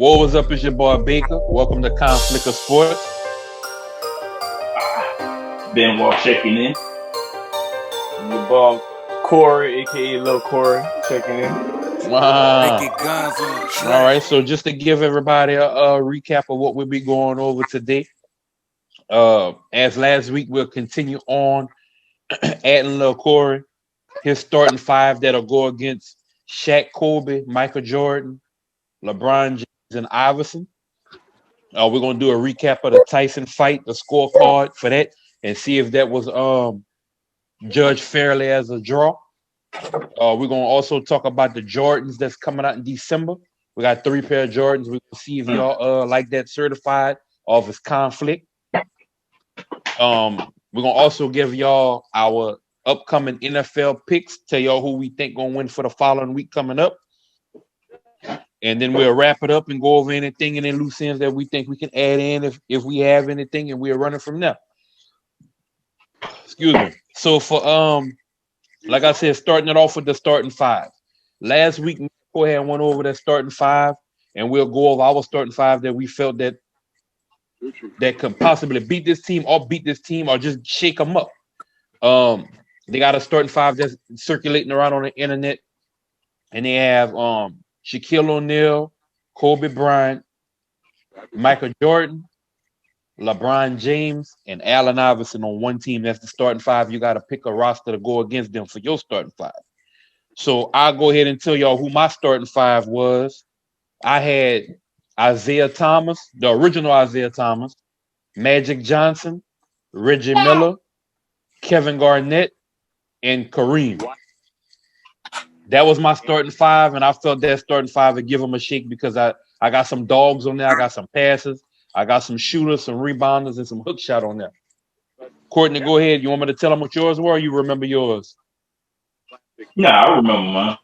What was up? It's your boy Baker. Welcome to Conflict of Sports. Benoit checking in. Your boy Corey, aka Lil Corey, checking in. Wow. All right, so just to give everybody a recap of what we'll be going over today. As last week, we'll continue on adding Lil Corey, his starting five that'll go against Shaq, Kobe, Michael Jordan, LeBron James, and Iverson. We're gonna do a recap of the Tyson fight, the scorecard for that, and see if that was judged fairly as a draw. We're gonna also talk about the Jordans that's coming out in December. We got 3 pair of Jordans. We're gonna see if y'all like that certified or if it's conflict. We're gonna also give y'all our upcoming NFL picks, tell y'all who we think gonna win for the following week coming up. And then we'll wrap it up and go over anything and then loose ends that we think we can add in if we have anything, and we're running from there. Excuse me. So for like I said, starting it off with the starting five. Last week, go ahead and went over that starting five, and we'll go over our starting five that we felt that could possibly beat this team or just shake them up. They got a starting five that's circulating around on the internet, and they have Shaquille O'Neal, Kobe Bryant, Michael Jordan, LeBron James, and Allen Iverson on one team. That's the starting five. You got to pick a roster to go against them for your starting five. So I'll go ahead and tell y'all who my starting five was. I had Isaiah Thomas, the original Isaiah Thomas, Magic Johnson, Reggie Miller, Kevin Garnett, and Kareem. That was my starting five, and I felt that starting five would give them a shake because I got some dogs on there. I got some passes. I got some shooters, some rebounders, and some hook shot on there. Courtney, go ahead. You want me to tell them what yours were, or you remember yours? Nah, I remember mine.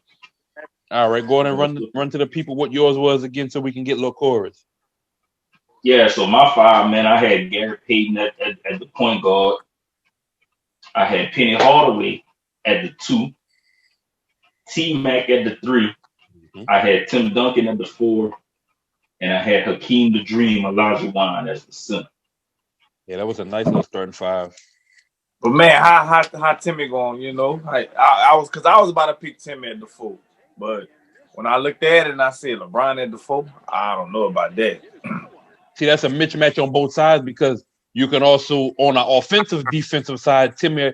All right, go ahead and run to the people what yours was again so we can get Lil Corey's. Yeah, so my five, man, I had Gary Payton at the point guard. I had Penny Hardaway at the 2. T-Mac at the 3. Mm-hmm. I had Tim Duncan at the 4. And I had Hakeem the Dream, Olajuwon as the center. Yeah, that was a nice little starting five. But man, how Timmy going? You know, I was about to pick Timmy at the 4, but when I looked at it and I said LeBron at the 4, I don't know about that. See, that's a mismatch on both sides because you can also on an offensive, defensive side, Timmy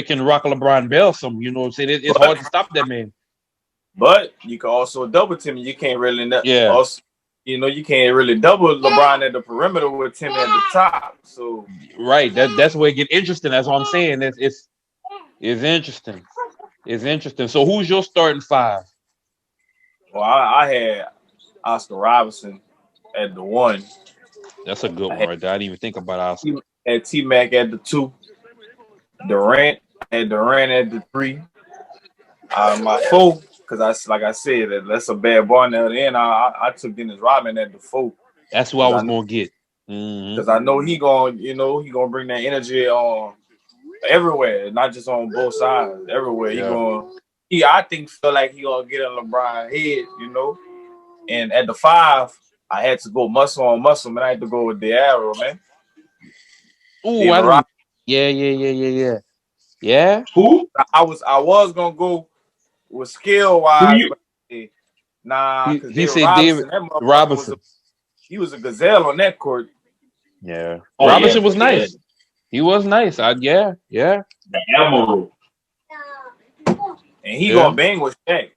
can rock LeBron Bell some. You know what I'm saying? It's hard to stop that man. But you can also double Timmy. You can't really also, you can't really double LeBron at the perimeter with Timmy at the top. So right, that's where it gets interesting. That's what I'm saying. It's interesting. It's interesting. So who's your starting five? Well, I had Oscar Robertson at the 1. That's a good one right there. I didn't even think about Oscar. Had T-Mac at the 2. Durant at the 3. My 4. Because like I said, that's a bad boy on the other end. I took Dennis Rodman at the 4. That's who I was gonna get. Because I know he gonna bring that energy on everywhere, not just on both sides. Everywhere I think feel like he gonna get on LeBron's head, And at the 5, I had to go muscle on muscle, man. I had to go with the arrow, man. Ooh, yeah. Who? I was gonna go with skill wise, nah. He said David Robinson. He was a gazelle on that court. Yeah, Robinson was nice. He was nice. Yeah. The Emerald. And he gonna bang with Shaq.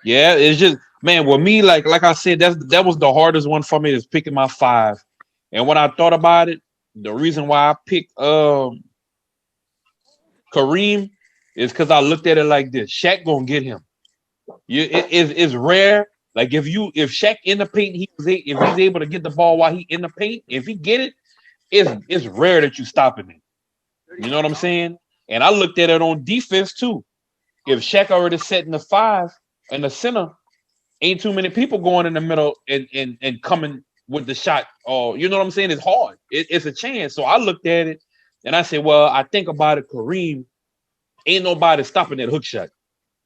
Yeah, it's just man. With me, like I said, that was the hardest one for me is picking my 5. And when I thought about it, the reason why I picked Kareem is because I looked at it like this: Shaq gonna get him. It's rare. Like if Shaq in the paint, if he's able to get the ball while he in the paint, if he get it, it's rare that you stopping him. You know what I'm saying? And I looked at it on defense too. If Shaq already set in the 5 and the center, ain't too many people going in the middle and coming with the shot. Oh, you know what I'm saying? It's hard. It's a chance. So I looked at it and I said, well, I think about it, Kareem. Ain't nobody stopping that hook shot.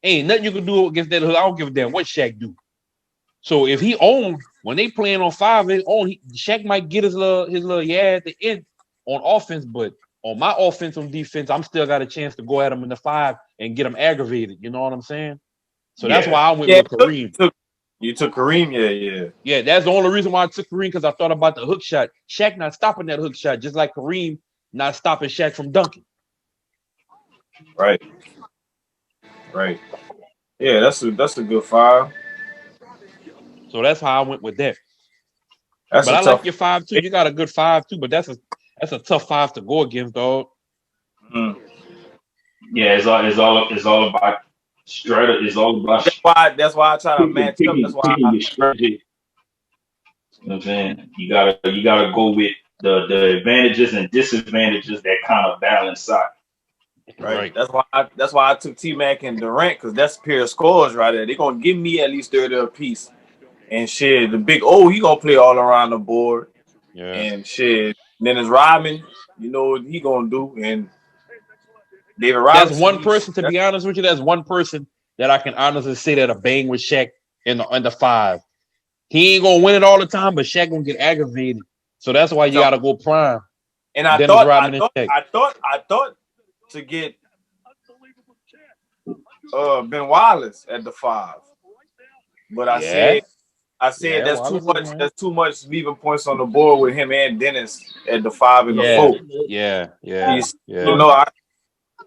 Ain't nothing you can do against that hook. I don't give a damn what Shaq do. So if he owned when they playing on 5, Shaq might get his little at the end on offense, but on my offense on defense, I'm still got a chance to go at him in the 5 and get him aggravated. You know what I'm saying? So that's why I went with Kareem. You took Kareem, yeah. That's the only reason why I took Kareem, because I thought about the hook shot. Shaq not stopping that hook shot, just like Kareem not stopping Shaq from dunking. Right. Yeah, that's a good 5. So that's how I went with that. But I like your 5 too. You got a good 5 too, but that's a tough 5 to go against, dog. Mm. Yeah, it's all about strategy. It's all about. That's why I try to match up. That's why your strategy. You know what I'm saying? You gotta go with the advantages and disadvantages that kind of balance out. Right. That's why I took T-Mac and Durant, because that's pure scores right there. They're gonna give me at least 30 apiece. And shit, the big he gonna play all around the board. Yeah. And shit, Dennis Rodman, you know what he gonna do. And David Robinson. That's one person, to be honest with you, that's one person that I can honestly say that a bang with Shaq in the 5. He ain't gonna win it all the time, but Shaq gonna get aggravated. So that's why you gotta go prime. And I thought to get Ben Wallace at the 5. But I said that's too much. That's too much leaving points on the board with him and Dennis at the 5 and the 4. Yeah. You know,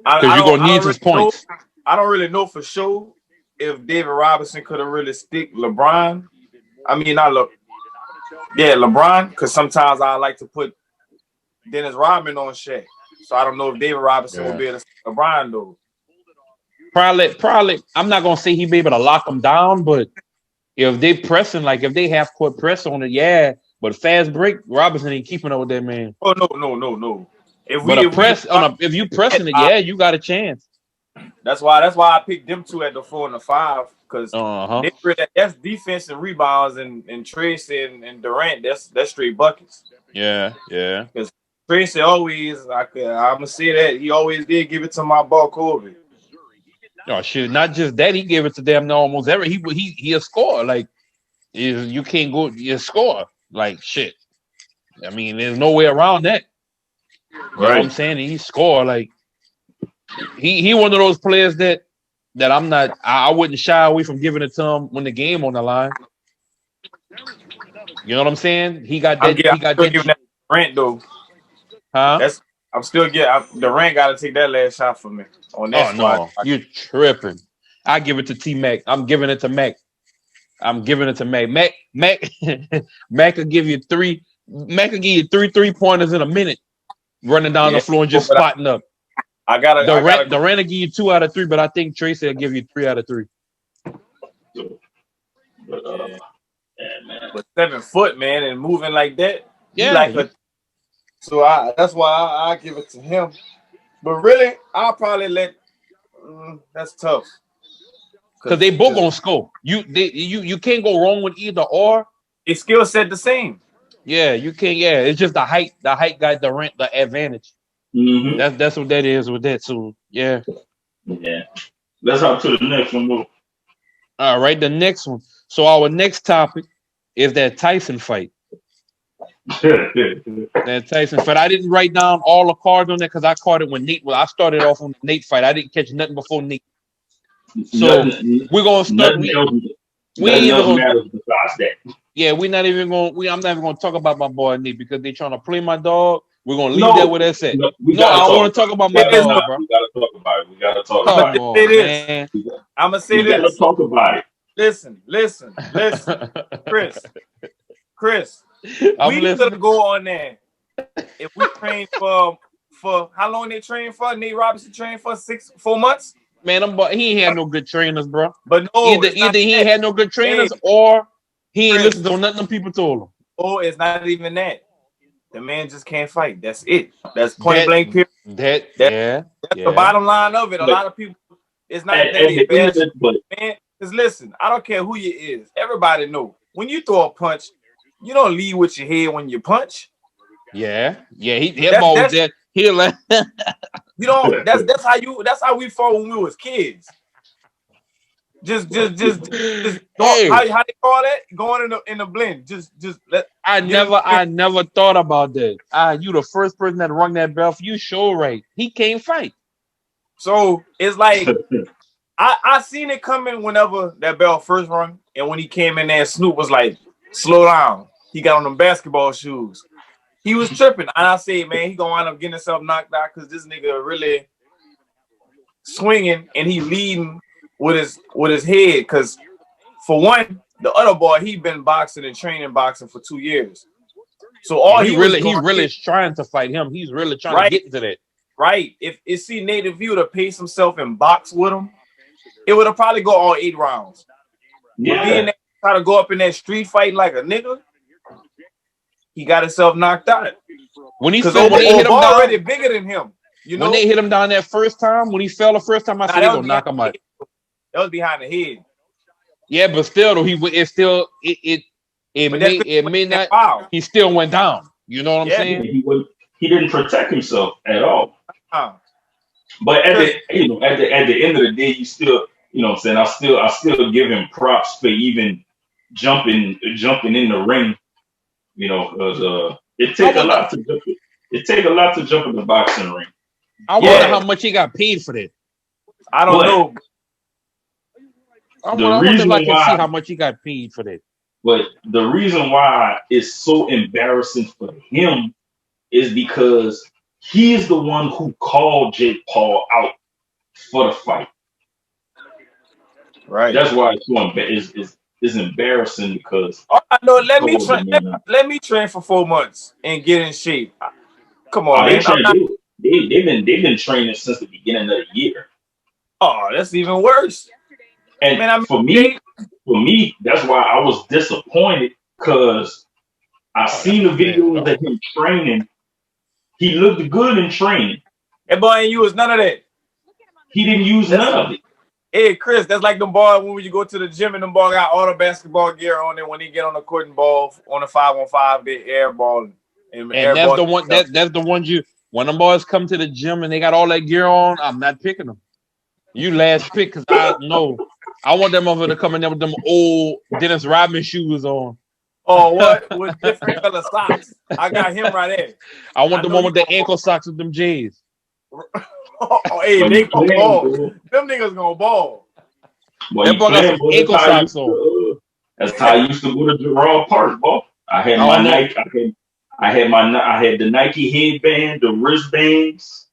because you're gonna need his points. I don't really know for sure if David Robinson could have really stick LeBron. I mean, LeBron, because sometimes I like to put Dennis Rodman on Shaq. So I don't know if David Robinson will be able to stick LeBron though. Probably. I'm not gonna say he'd be able to lock him down, but if they pressing, like if they half court press on it, but fast break, Robinson ain't keeping up with that man. Oh no. If you pressing it, you got a chance. That's why I picked them 2 at the 4 and the 5, because that's defense and rebounds, and Tracy and Durant, that's straight buckets. Yeah. Because Tracy always, I'm gonna say that he always did give it to my ball Kobe. Oh shit! Not just that, he gave it to them almost every. He a score, like you can't go. You score like shit. I mean, there's no way around that. You know what I'm saying? He scored like he one of those players that I'm not. I wouldn't shy away from giving it to him when the game on the line. You know what I'm saying? He got that. He got that. Durant though. Huh? I'm still getting. Durant got to take that last shot for me on that. Oh no, you're tripping. I give it to T-Mac. I'm giving it to Mac. Mac will give you 3. Mac will give you 3 3-pointers in a minute, running down the floor and just spotting up. Durant will give you 2 out of 3, but I think Tracy will give you 3 out of 3. But 7 foot, man, and moving like that. Yeah. So that's why I give it to him. But really, I'll probably let. That's tough. Because they both gonna score. You can't go wrong with either or. It's skill set the same. Yeah, you can't. Yeah, it's just the height. The height got the advantage. Mm-hmm. That's what that is with that. So yeah. Let's hop to the next one, though. All right, the next one. So our next topic is that Tyson fight. That Tyson fight. I didn't write down all the cards on that because I caught it when Nate. Well, I started off on the Nate fight. I didn't catch nothing before Nate. So we're gonna start. We ain't even gonna. Yeah, we're not even gonna. I'm not even gonna talk about my boy Nate because they're trying to play my dog. We're gonna leave that where that's at. No, I don't want to talk about my dog, bro. We gotta talk about it. We gotta talk about it. I'm gonna say this. We gotta talk about it. Listen, Chris. We gonna go on there. If we train for how long they train for? Nate Robinson trained for 4 months. Man, he ain't had no good trainers, bro. But no, either he ain't had no good trainers or he ain't listened to nothing them people told him. Oh, it's not even that. The man just can't fight. That's it. That's point blank period. That's the bottom line of it. A lot of people, it's not that they bad, man. Because listen, I don't care who you is. Everybody know when you throw a punch, you don't lead with your head when you punch. Yeah. His ball was there. He like you know, that's how we fought when we was kids. Just Hey, how they call that? Going in the blend. Just let. I never thought about that. You the first person that rung that bell for you. Sure, right? He can't fight. So it's like I seen it coming whenever that bell first rung, and when he came in there, Snoop was like, "Slow down." He got on them basketball shoes. He was tripping, and I said, "Man, he gonna wind up getting himself knocked out because this nigga really swinging and he leading with his head." Because for one, the other boy he been boxing and training boxing for 2 years, so all he was really is trying to fight him. He's really trying to get into that. Right. If see Native View to pace himself and box with him, it would have probably go all 8 rounds. Yeah. But being that try to go up in that street fight like a nigga, he got himself knocked out. When he hit him down, already bigger than him. You know, when they hit him down that first time, when he fell the first time, I said they gonna knock him out. That was behind the head. Yeah, but still though, it may not. Wow. He still went down. You know what I'm saying? He didn't protect himself at all. But at the end of the day, you still, you know what I'm saying, I still give him props for even jumping in the ring, you know, because it takes a lot to jump in the boxing ring. I wonder how much he got paid for that. I don't know. I wonder if I can see how much he got paid for that. But the reason why it's so embarrassing for him is because he is the one who called Jake Paul out for the fight. Right. That's why it's embarrassing because I know. Let me train for 4 months and get in shape. Come on, man. They've been training since the beginning of the year. Oh, that's even worse. And man, for me, that's why I was disappointed because I seen the videos of him training. He looked good in training. That boy ain't use none of that. He didn't use none of it. Hey, Chris, that's like them boys when you go to the gym and them boys got all the basketball gear on it when they get on the court and ball on the 5-on-5, they airballing. And that's the one. That's the ones you. When them boys come to the gym and they got all that gear on, I'm not picking them. You last pick because I know I want them over to come in there with them old Dennis Rodman shoes on. Oh, what? With different color socks. I got him right there. I want the one with the ankle socks with them J's. Oh, hey, they gonna ball. Them niggas gonna ball. Well, that boy got some ankle socks on. That's how I used to go to Gerard Park, boy. I had my Nike. I had the Nike headband, the wristbands.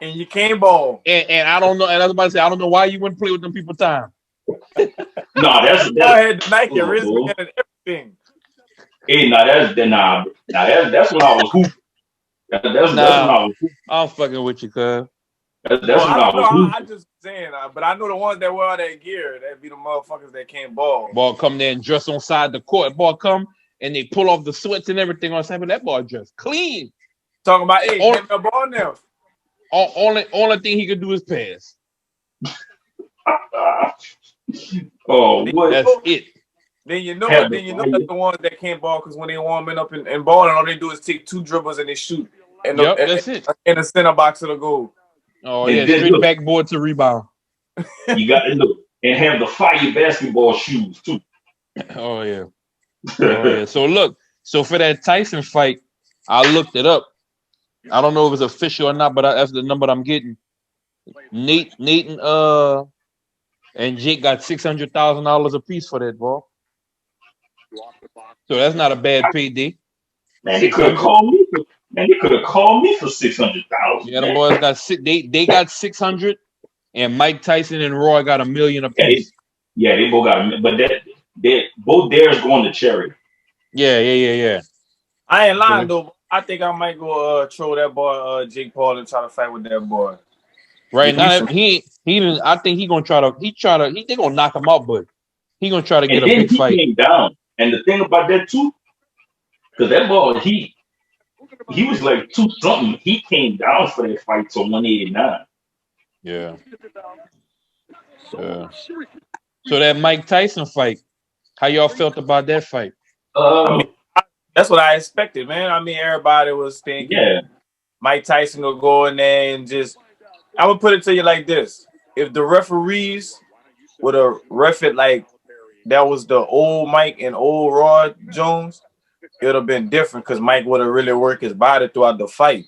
And you can't ball. And I don't know. And I was about to say, I don't know why you wouldn't play with them people time. No, that's I had the Nike wristband and everything. Hey, that's when I was hooping. That's when I was hooping. I'm fucking with you, cuz. That's when I was hooping. I just saying, but I know the ones that wear all that gear, that be the motherfuckers that can't ball. Ball come there and dress on side the court. Ball come and they pull off the sweats and everything on side, but that ball dress clean. Talking about, hey, get the ball now. Only thing he could do is pass. Oh, what? That's it. Then you know that's the ones that can't ball because when they warming up and balling, all they do is take 2 dribbles and they shoot. And that's it. In the center box of the goal. Oh, yeah, straight backboard to rebound. You got to look and have the fire basketball shoes too. Oh yeah. So for that Tyson fight, I looked it up. I don't know if it's official or not, but that's the number I'm getting. Nathan and Jake got $600,000 a piece for that, ball. So that's not a bad payday. Man, they could have called me. They could have called me for $600,000. Yeah, the boys got they got 600, and Mike Tyson and Roy got $1 million a piece. Yeah, they both got $1 million, but they both theirs going to charity. Yeah. I ain't lying though. I think I might go throw that boy Jake Paul and try to fight with that boy. Right now, he I think he gonna try to. They gonna knock him out, but he gonna try to get a big fight. Came down, and the thing about that too, because that boy he was like 2 something. He came down for that fight to 189. Yeah. So that Mike Tyson fight, how y'all felt about that fight? That's what I expected, man. I mean, everybody was thinking Mike Tyson will go in there and just. I would put it to you like this: if the referees would have ref it like that was the old Mike and old Rod Jones, it would have been different because Mike would have really worked his body throughout the fight.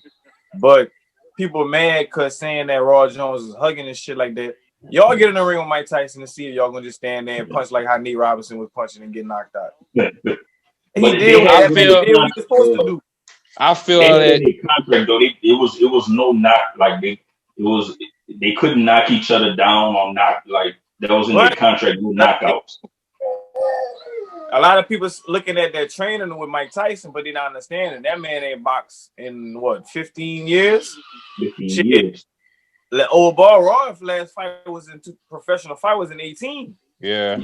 But people mad because saying that Rod Jones is hugging and shit like that. Y'all get in the ring with Mike Tyson and see if y'all gonna just stand there and punch like how Nate Robinson was punching and get knocked out. He did what he was supposed to do. I feel that in contract though, it was no knock like they couldn't knock each other down or knock like that was in their contract no knockouts. A lot of people looking at that training with Mike Tyson, but they not understanding that man ain't boxed in what 15 years. 15 years. The old ball Roy last fight was in professional fight was in 18. Yeah.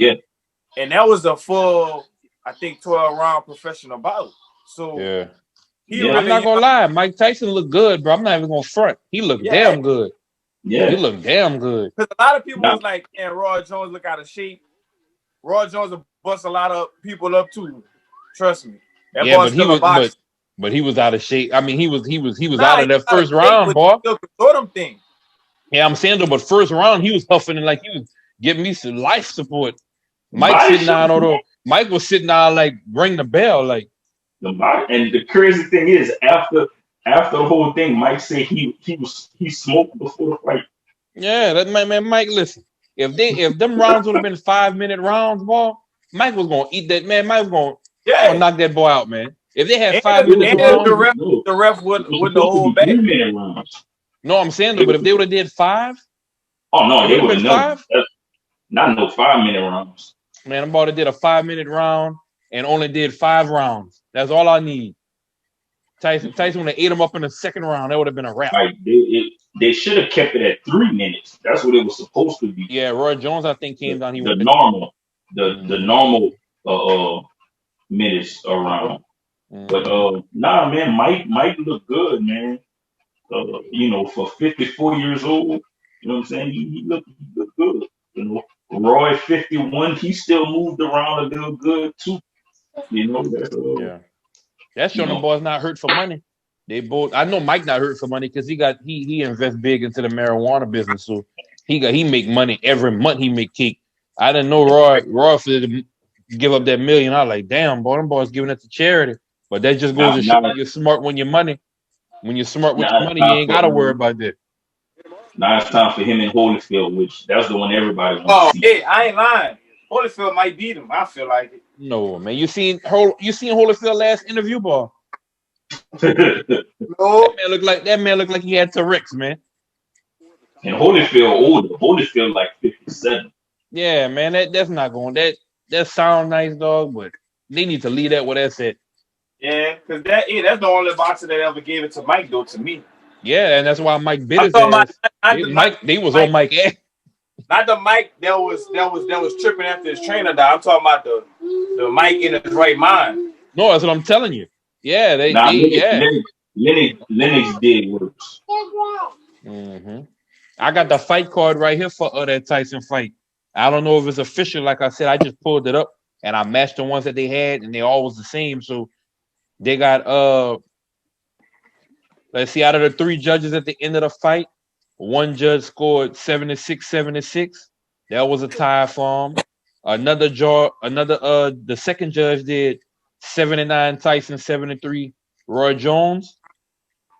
And that was a full, I think, 12-round professional bout. So yeah. I'm not gonna lie, Mike Tyson looked good, bro. I'm not even gonna front. He looked damn good. Yeah, he looked damn good. Because a lot of people was like, "Man, Roy Jones look out of shape." Roy Jones will bust a lot of people up too. Trust me. That but he was out of shape. I mean, he was out of that first round, boy. Yeah, I'm saying though, but first round he was huffing and like he was giving me some life support. Mike was sitting down like ring the bell like. And the crazy thing is, after the whole thing, Mike said he smoked before the fight. Yeah, that man, Mike. Listen, if them rounds would have been 5-minute rounds, boy, Mike was gonna eat that man. Mike was gonna knock that boy out, man. If they had 5 minutes rounds, the ref would the whole back. 3-minute rounds. No, I'm saying though, but if they would have did 5, oh no, they would have been 5. Not no 5-minute rounds. Man, I'm about to did a 5-minute round and only did 5 rounds. That's all I need. Tyson would have ate him up in the second round. That would have been a wrap. Right. They should have kept it at 3 minutes. That's what it was supposed to be. Yeah, Roy Jones, I think, came down. The normal minutes around. But nah, man, Mike looked good, man. For 54 years old, you know what I'm saying? He looked good. You know, Roy 51, he still moved around a little good too. You know that. That's showing the boys not hurt for money. They both. I know Mike not hurt for money because he invests big into the marijuana business, so he make money every month. He make cake. I didn't know Roy for to give up that $1 million. I was like, damn, boy, them boys giving it to charity. But that just goes to show you're smart when you're smart with your money, you ain't gotta worry about that. Now it's time for him and Holyfield, which that's the one everybody wants to see. Hey, I ain't lying. Holyfield might beat him. I feel like it. No, man. You seen Holyfield last interview, boy? No. That man looked like he had Tourette's, man. And Holyfield older. Holyfield like 57. Yeah, man. That's not going. That sound nice, dog, but they need to leave that where that's at. Yeah, because that's the only boxer that ever gave it to Mike, though, to me. Yeah, and that's why Mike bit his ass. They was on Mike ass. Not the Mike that was tripping after his trainer died. I'm talking about the Mike in his right mind. No, that's what I'm telling you. Yeah, Lennox did works. Mm-hmm. I got the fight card right here for that Tyson fight. I don't know if it's official. Like I said, I just pulled it up and I matched the ones that they had, and they all was the same. So they got let's see, out of the 3 judges at the end of the fight, 1 judge scored 76-76. That was a tie for him. The second judge did 79 Tyson, 73 Roy Jones.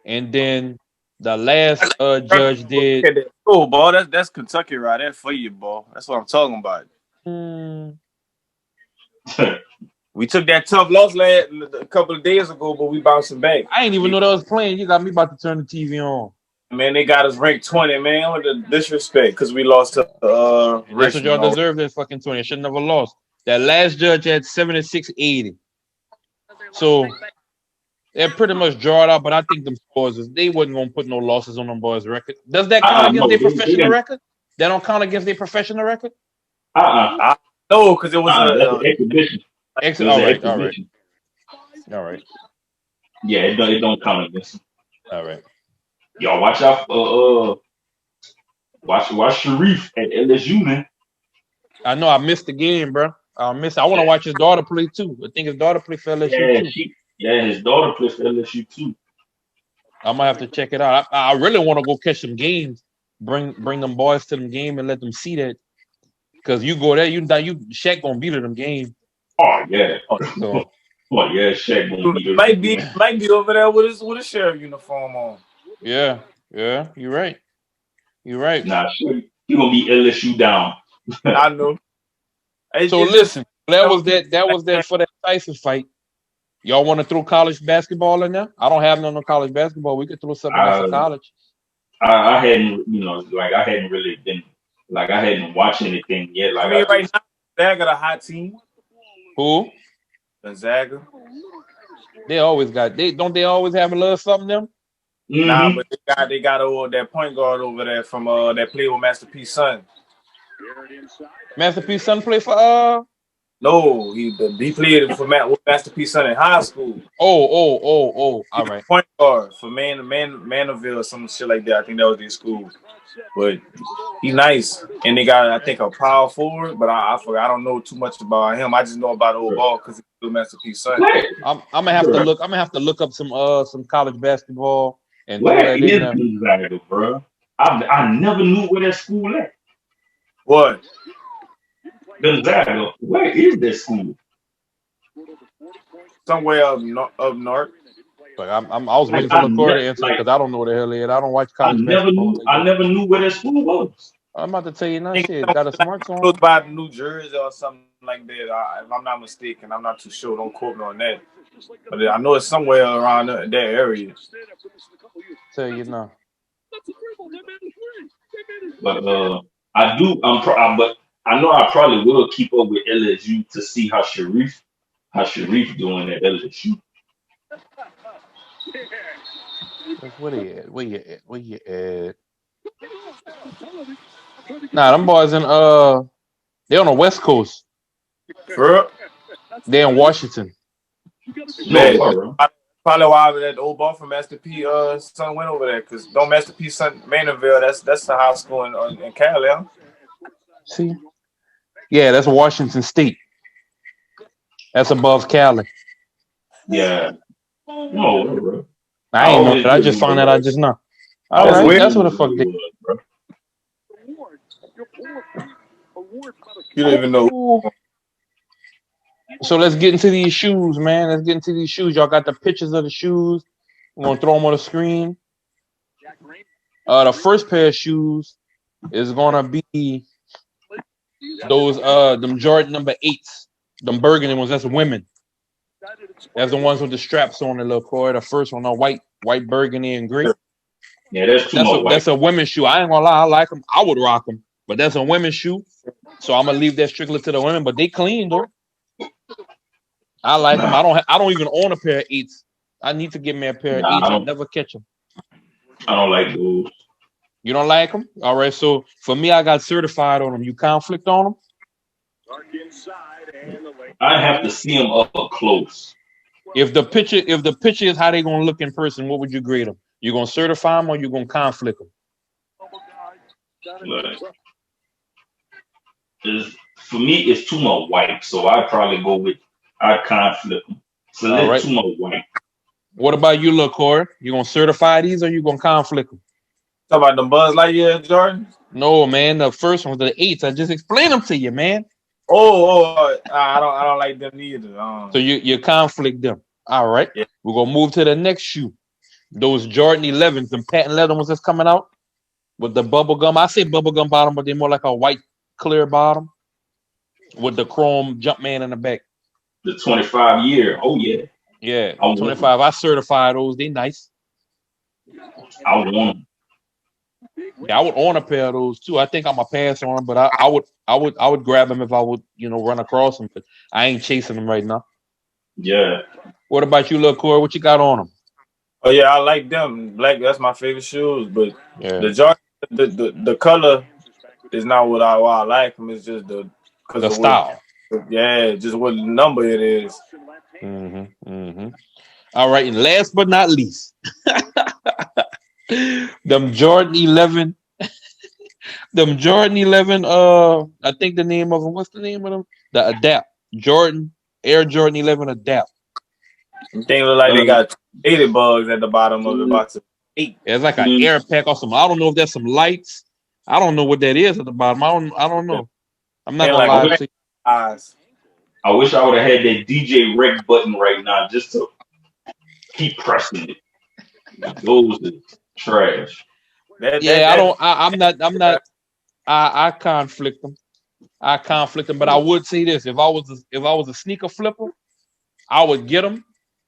And then the last judge did. Oh, boy, that's Kentucky right there for you, boy. That's what I'm talking about. We took that tough loss a couple of days ago, but we bouncing back. I ain't even know that was playing. You got me about to turn the TV on. Man, they got us ranked 20, man, with the disrespect because we lost to That's what y'all deserve, that fucking 20. I should never lost. That last judge had 76-80. So they're pretty much drawn out, but I think them scores they wasn't gonna put no losses on them boys' record. Does that count against their professional record? That don't count against their professional record? No, because it was an exhibition. All right. Yeah, it don't count against them. All right. Y'all watch out. Watch Sharif at LSU, man. I know I missed the game, bro. I want to watch his daughter play too. I think his daughter play for LSU too. His daughter plays for LSU too. I might have to check it out. I really want to go catch some games. Bring them boys to them game and let them see that. Because you go there, you Shaq gonna beat them game. Oh yeah. So Shaq gonna beat might be over there with his sheriff uniform on. Yeah, you're right. Nah, sure. He gonna be LSU down. I know. So listen, that was that for that Tyson fight. Y'all want to throw college basketball in there? I don't have no college basketball. We could throw something else for college. I hadn't, I hadn't really been, I hadn't watched anything yet. Like, I mean, right now, Gonzaga got a hot team. Who? Gonzaga. They always got. They always have a little something them. Mm-hmm. Nah, but they got that point guard over there from that played with Master P's son. Master P's son play for No, he played for Master P's son in high school. Oh! All right. Point guard for Manaville or some shit like that. I think that was their school. But he nice, and they got I think a power forward, but I forgot. I don't know too much about him. I just know about the old ball because he's still Master P's son. I'm gonna have to look. I'm gonna have to look up some college basketball and where is Gonzaga, bro? I never knew where that school at. What? Gonzaga, where is this school? Somewhere up north. Like I was waiting for the Corey to answer because I don't know what the hell it is. I don't watch college basketball. I never knew where that school was. I'm about to tell you now. Shit, got a smartphone. Close by New Jersey or something like that. If I'm not mistaken, I'm not too sure. Don't quote me on that. But I know it's somewhere around that area. Tell you now. But but I know I probably will keep up with LSU to see how Sharif doing at LSU. Where you at? Nah, them boys in they on the West Coast. They in Washington. Man, probably why that old ball from Master P son went over there because don't Master P son Manaville, that's the high school in Cali. Huh? See? Yeah, that's Washington State. That's above Cali. Yeah. No, bro. I ain't know that. I just found that I just know. All right, that's what the fuck they. You don't even know. So let's get into these shoes, man. Let's get into these shoes. Y'all got the pictures of the shoes. We're gonna throw them on the screen. The first pair of shoes is gonna be those them Jordan number 8s, them burgundy ones. That's women. That's the ones with the straps on the Lil Corey. The first one, white, burgundy, and gray. Yeah, that's a women's shoe. I ain't gonna lie, I like them. I would rock them, but that's a women's shoe. So I'm gonna leave that strictly to the women. But they clean though. I like them. I don't even own a pair of 8s. I need to get me a pair of 8s. I never catch them. I don't like those. You don't like them? All right. So for me, I got certified on them. You conflict on them? I have to see them up close. If the picture is how they gonna look in person, what would you grade them? You gonna certify them or you gonna conflict them? For me, it's too much white, so I probably go with I conflict them. So that's too much white. What about you, Lil Corey? You gonna certify these or you gonna conflict them? Talk about the Buzz Lightyear Jordan? No, man. The first ones, the 8s. I just explained them to you, man. I don't like them either. So you conflict them. All right. Yeah. We're gonna move to the next shoe. Those Jordan 11s, them patent leather ones that's coming out with the bubble gum. I say bubble gum bottom, but they're more like a white clear bottom with the chrome Jumpman in the back. The 25 year. Oh yeah. Yeah. 25. I certify those. They nice. I want them. Yeah, I would own a pair of those too. I think I'm a pass on them, but I would grab them if I would, run across them. But I ain't chasing them right now. Yeah. What about you, Lil Corey? What you got on them? Oh yeah, I like them. Black, that's my favorite shoes. But the Jordan, the color is not what I like them. It's just the style. Just what number it is. All right, and last but not least, them Jordan 11. Them Jordan 11. I think the name of them. What's the name of them? The Adapt Air Jordan 11 Adapt. They look like they got 80 bugs at the bottom of the box. 8. It's like an air pack or something. I don't know if that's some lights. I don't know what that is at the bottom. I don't know. I'm not gonna lie to you. Eyes. I wish I would have had that DJ rec button right now just to keep pressing it. Those are trash. I'm not. I conflict them. But I would say this: if I was a sneaker flipper, I would get them,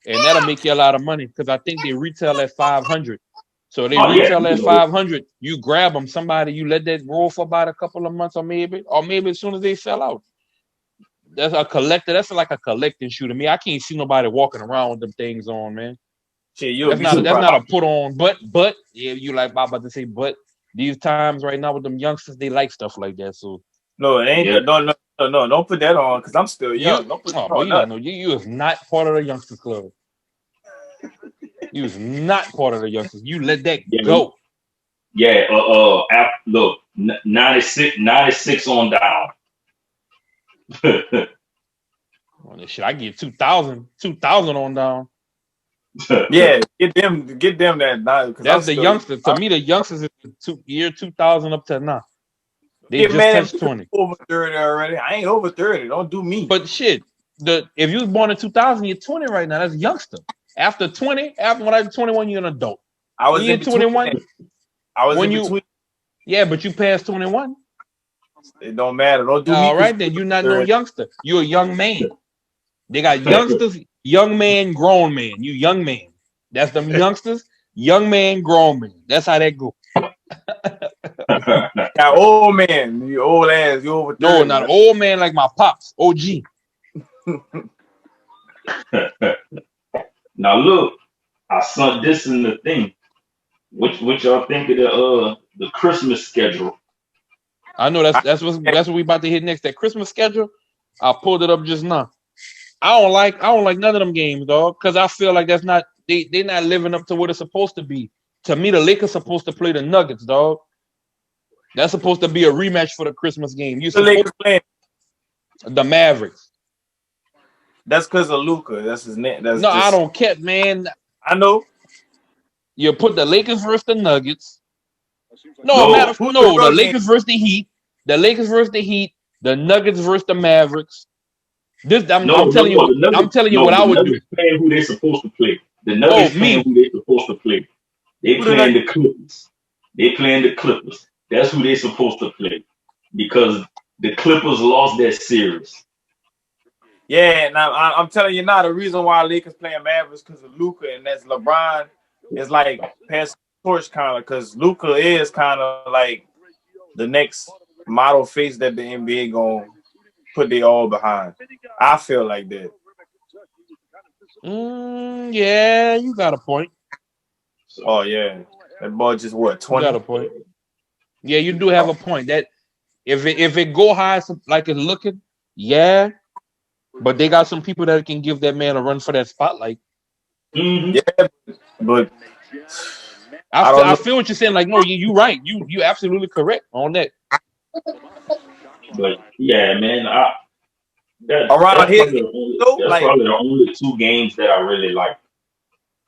and that'll make you a lot of money because I think they retail at 500. So they retail at 500. You grab them, you let that roll for about a couple of months, or maybe as soon as they sell out. That's a collector. That's like a collecting shoe to me. I can't see nobody walking around with them things on, man. Shit, that's not a put on. But yeah, you like I'm about to say, but these times right now with them youngsters, they like stuff like that. So no, it ain't. Yeah. No, don't put that on because I'm still young. Don't put but you don't know. You is not part of the youngsters club. You is not part of the youngsters. You let that go. Yeah. Look, 96 on down. Well, shit, I get 2,000 on down. Yeah, get them that now. That's the youngsters. To me, the youngsters is year 2000 up to now. They just touched 20. Over 30 already. I ain't over 30. Don't do me. But shit, if you was born in 2000, you're 20 right now. That's a youngster. After when I was 21, you're an adult. I was in 21. I was in between. Yeah, but you passed 21. It don't matter. Don't do me. All right, then you're not no youngster. You're a young man. They got youngsters, young man, grown man. You young man. That's them youngsters, young man, grown man. That's how that go. Got old man. You old ass. You over 30. No, not old man like my pops. OG. Now look, I saw this in the thing. What y'all think of the Christmas schedule? I know that's what we about to hit next. That Christmas schedule. I pulled it up just now. I don't like none of them games, dog, because I feel like they're not living up to what it's supposed to be. To me, the Lakers supposed to play the Nuggets, dog. That's supposed to be a rematch for the Christmas game. The Lakers playing the Mavericks. That's because of Luka. That's his name. I don't care, man. I know. You put the Lakers versus the Nuggets. The Lakers versus the Heat. The Lakers versus the Heat. The Nuggets versus the Mavericks. I'm telling you what I would do. Playing who they're supposed to play. The Nuggets playing who they're supposed to play. They playing the Clippers. That's who they're supposed to play because the Clippers lost that series. Yeah, now I'm telling you now, the reason why Lakers playing Mavericks because of Luka and that's LeBron is like passing the torch kind of because Luka is kind of like the next model face that the NBA gonna put they all behind. I feel like that. Yeah, you got a point. Oh yeah, that boy just 20. You got a point. Yeah, you do have a point. That if it go high like it's looking, yeah, but they got some people that can give that man a run for that spotlight. Mm-hmm. Yeah, but I feel what you're saying. Like, no, you're right. You absolutely correct on that. But yeah, man, that's probably the only two games that I really like.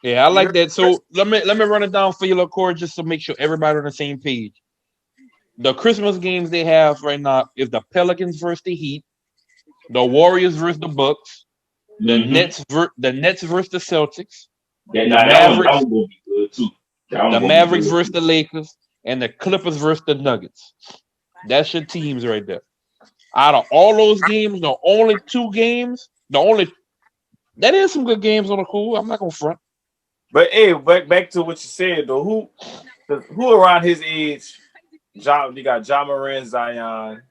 Yeah, I like that. So let me run it down for you, Lil Corey, just to make sure everybody on the same page. The Christmas games they have right now is the Pelicans versus the Heat, the Warriors versus the Bucks, the Nets versus the Celtics, that one will be good too. The Mavericks versus the Lakers, and the Clippers versus the Nuggets. That's your teams right there. Out of all those games, the only two games, that is some good games on the cool. I'm not gonna front. But hey, back to what you said though. Who around his age? You got Ja Morant, Zion.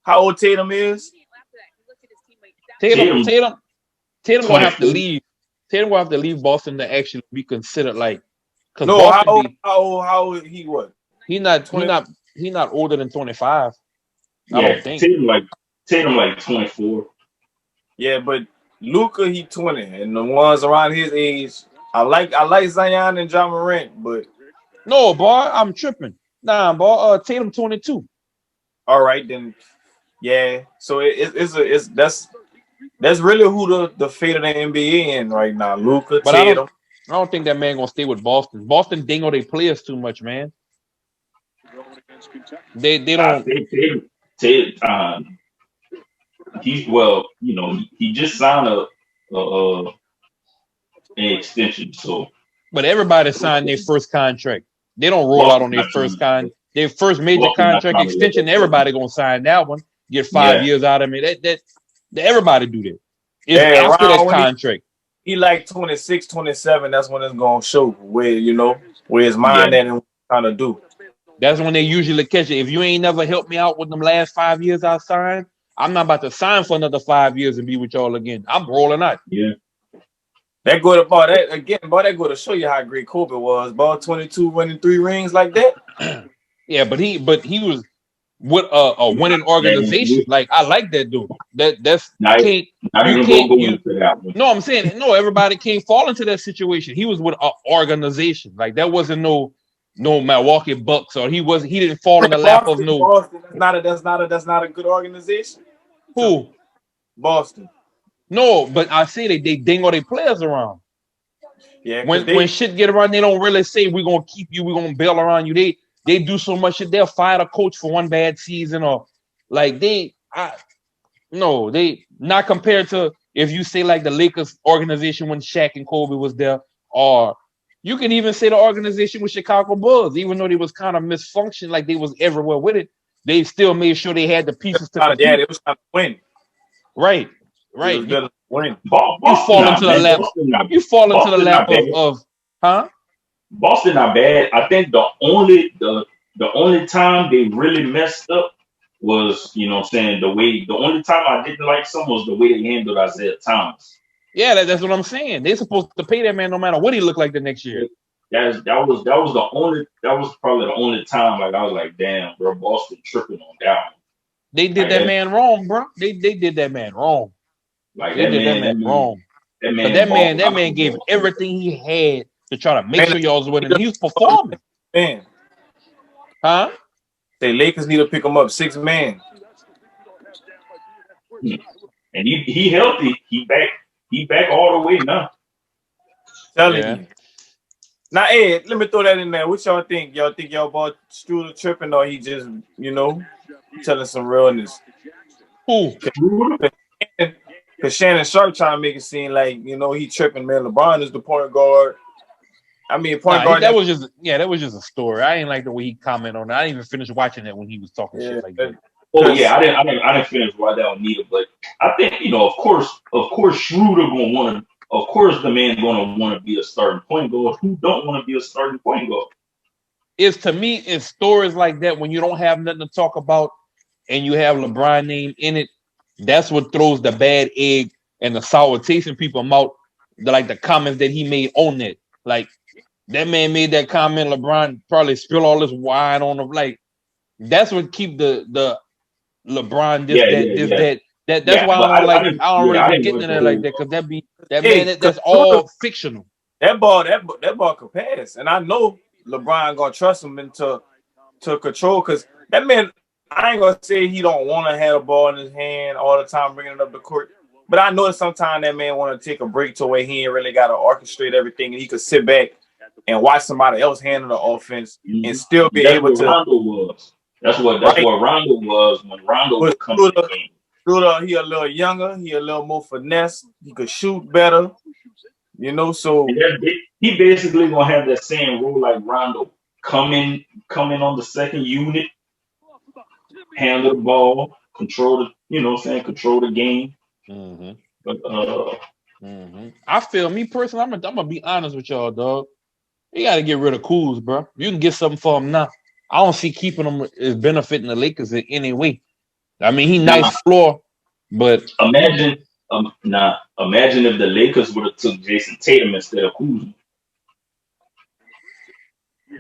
How old Tatum is? Tatum gonna have to leave. Tatum gonna have to leave Boston to actually be considered like. No, how old he what? He's not older than 25. Yeah, I don't think. Tatum like 24. Yeah, but Luka he 20, and the ones around his age, I like Zion and Ja Morant, but no, boy, I'm tripping. Nah, boy, Tatum 22. All right, then, yeah. So that's really who the fate of the NBA in right now. Luka, Tatum. I don't think that man gonna stay with Boston. Boston dingo their players too much, man. They don't. he just signed an extension. So, but everybody signed their first contract. They don't roll out on their their first major contract extension. Everybody gonna sign that one. Get 5 years out of me. That everybody do that. It's after that contract. He like 26, 27. That's when it's gonna show where his mind at and what he's trying to do. That's when they usually catch it. If you ain't never helped me out with them last 5 years I signed, I'm not about to sign for another 5 years and be with y'all again. I'm rolling out. Yeah. That go to that again, boy. That go to show you how great Kobe was. Ball 22, winning 3 rings like that. Yeah, but he was with a winning organization. Like I like that dude. That's can't. No, I'm saying no. Everybody can't fall into that situation. He was with an organization. Like that wasn't no Milwaukee Bucks, or he didn't fall in the lap of no. Boston. That's not a good organization. Who? Boston. No, but I say they dingo their players around. Yeah. When shit get around, they don't really say we're gonna keep you, we're gonna bail around you. They do so much shit. They'll fire a coach for one bad season, or like they not compared to if you say like the Lakers organization when Shaq and Kobe was there, or you can even say the organization with Chicago Bulls, even though they was kind of misfunctioned, like they was everywhere with it, they still made sure they had the pieces to compete. Yeah, it was trying to win. Right. You fall into the lap. You fall into the lap of huh? Boston not bad. I think the only time they really messed up was, the only time I didn't like some was the way they handled Isaiah Thomas. Yeah, that's what I'm saying. They're supposed to pay that man no matter what he looked like the next year. That was probably the only time like I was like, damn, bro, Boston tripping on that one. They did that man wrong, bro. They did that man wrong. Like they did that man wrong. That man gave everything he had to try to make sure y'all was winning. He was performing. Man. Huh? The Lakers need to pick him up 6 man. And he healthy. He back all the way now. Telling you. Now, Ed, let me throw that in there. What y'all think? Y'all think y'all bought Strudel tripping, or he just, telling some realness? Who? Because Shannon Sharp trying to make it seem like, he tripping, man. LeBron is the point guard. I mean, guard. That was just a story. I ain't like the way he commented on that. I didn't even finish watching that when he was talking shit like that. Oh yeah, I didn't finish why that one neither. But I think of course, Schroeder gonna want to. Of course, the man gonna want to be a starting point guard. Who don't want to be a starting point guard? To me, it's stories like that when you don't have nothing to talk about and you have LeBron name in it. That's what throws the bad egg and the sour taste in people's mouth. Like the comments that he made on it. Like that man made that comment. LeBron probably spilled all this wine on him. Like that's what keep the LeBron That's why I don't really get into that like that, because that's all fictional. That ball could pass, and I know LeBron gonna trust him into control, because that man. I ain't gonna say he don't want to have a ball in his hand all the time, bringing it up the court. But I know that sometimes that man want to take a break to where he ain't really got to orchestrate everything, and he could sit back and watch somebody else handle the offense and still be able to. Rondo was. That's what Rondo was when Rondo would come to the game. He a little younger. He a little more finesse. He could shoot better. So he basically gonna have that same role like Rondo, coming on the second unit. Handle the ball, control the game. Mm-hmm. But I feel me personally, I'm gonna be honest with y'all, dog. You gotta get rid of Kuz, bro. You can get something for him now. I don't see keeping him is benefiting the Lakers in any way. I mean, he nice floor, but imagine if the Lakers would have took Jason Tatum instead of Kuz.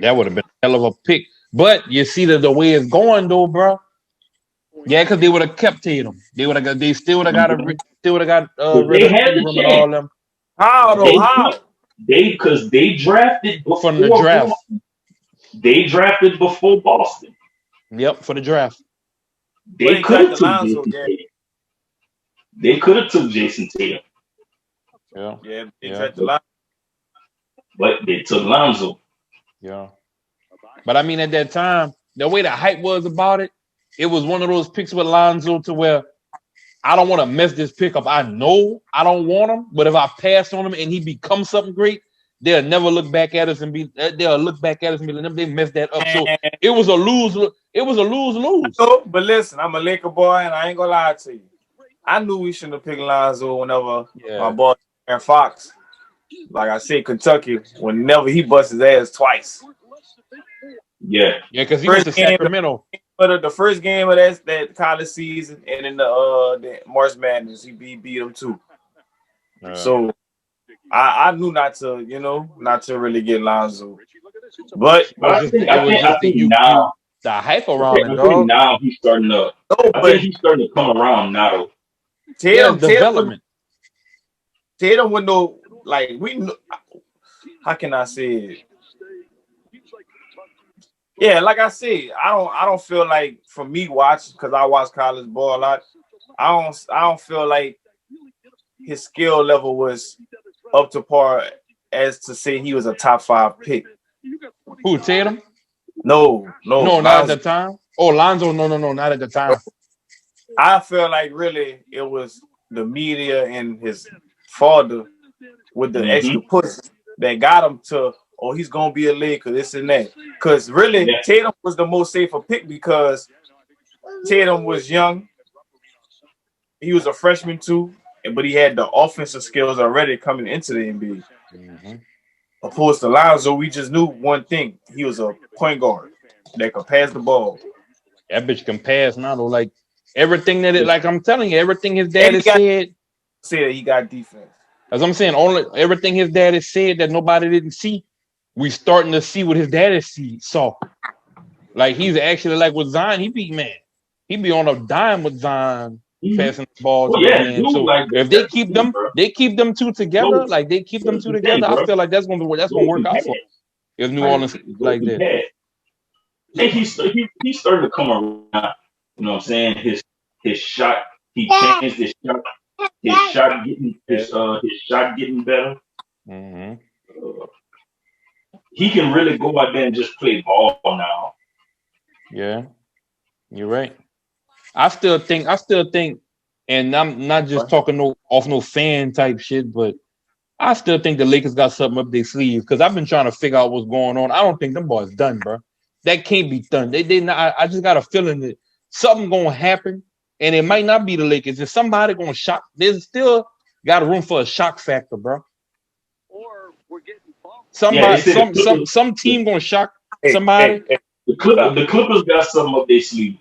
That would have been a hell of a pick. But you see that the way it's going though, bro. Yeah, because they would have kept Tatum. They still would have got they had the chance. All them. How? Because they drafted before from the draft. Boston. They drafted before Boston. Yep, for the draft. They could have took Jason Tatum. They could have took Jason Tatum. Yeah. They drafted Lonzo. But they took Lonzo. Yeah. But I mean, at that time, the way the hype was about it, it was one of those picks with Lonzo to where I don't want to mess this pick up. I know I don't want him, but if I pass on him and he becomes something great, they'll never look back at us and be. They'll look back at us and be like, they messed that up. So it was a lose. It was a lose. But listen, I'm a Laker boy, and I ain't gonna lie to you. I knew we shouldn't have picked Lonzo whenever my boy Aaron Fox. Like I said, Kentucky, whenever he busts his ass twice. Yeah, because he went to Sacramento. But the first game of that college season, and in the March Madness, he beat him too. So I knew not to really get Lonzo. But I think now the hype around it, I think now he's starting to. I think he's starting to come around now. Tatum development. Tatum would know, like we know. How can I say it? Yeah, like I said, I don't feel like, for me watching, because I watch college ball a lot, I don't feel like his skill level was up to par as to say he was a top 5 pick. Who, Tatum? No, not at the time. Oh, Lonzo, no, not at the time. I feel like really it was the media and his father with the extra push that got him to, oh, he's gonna be a Laker, this and that. Because really, Tatum was the most safer pick because Tatum was young. He was a freshman too, but he had the offensive skills already coming into the NBA. Opposed to Lonzo, we just knew one thing: he was a point guard that could pass the ball. That bitch can pass now, though. Like everything like I'm telling you, everything his dad has said he got defense. As I'm saying, everything his dad has said that nobody didn't see, we starting to see what his dad saw. Like he's actually like with Zion, he be on a dime with Zion passing the ball. So if they keep them two together, I feel like that's gonna work out for him. If New Orleans like that. And he's starting to come around. You know what I'm saying? His shot, he changed his shot. His shot getting better. He can really go out there and just play ball now. Yeah, you're right. I still think, and I'm not just talking off no fan type shit, but I still think the Lakers got something up their sleeve because I've been trying to figure out what's going on. I don't think them boys done, bro. That can't be done. They not. I just got a feeling that something gonna happen, and it might not be the Lakers. If somebody gonna shock, there's still got room for a shock factor, bro. Or we're getting bumped. Some team gonna shock somebody. The Clippers got something up their sleeve.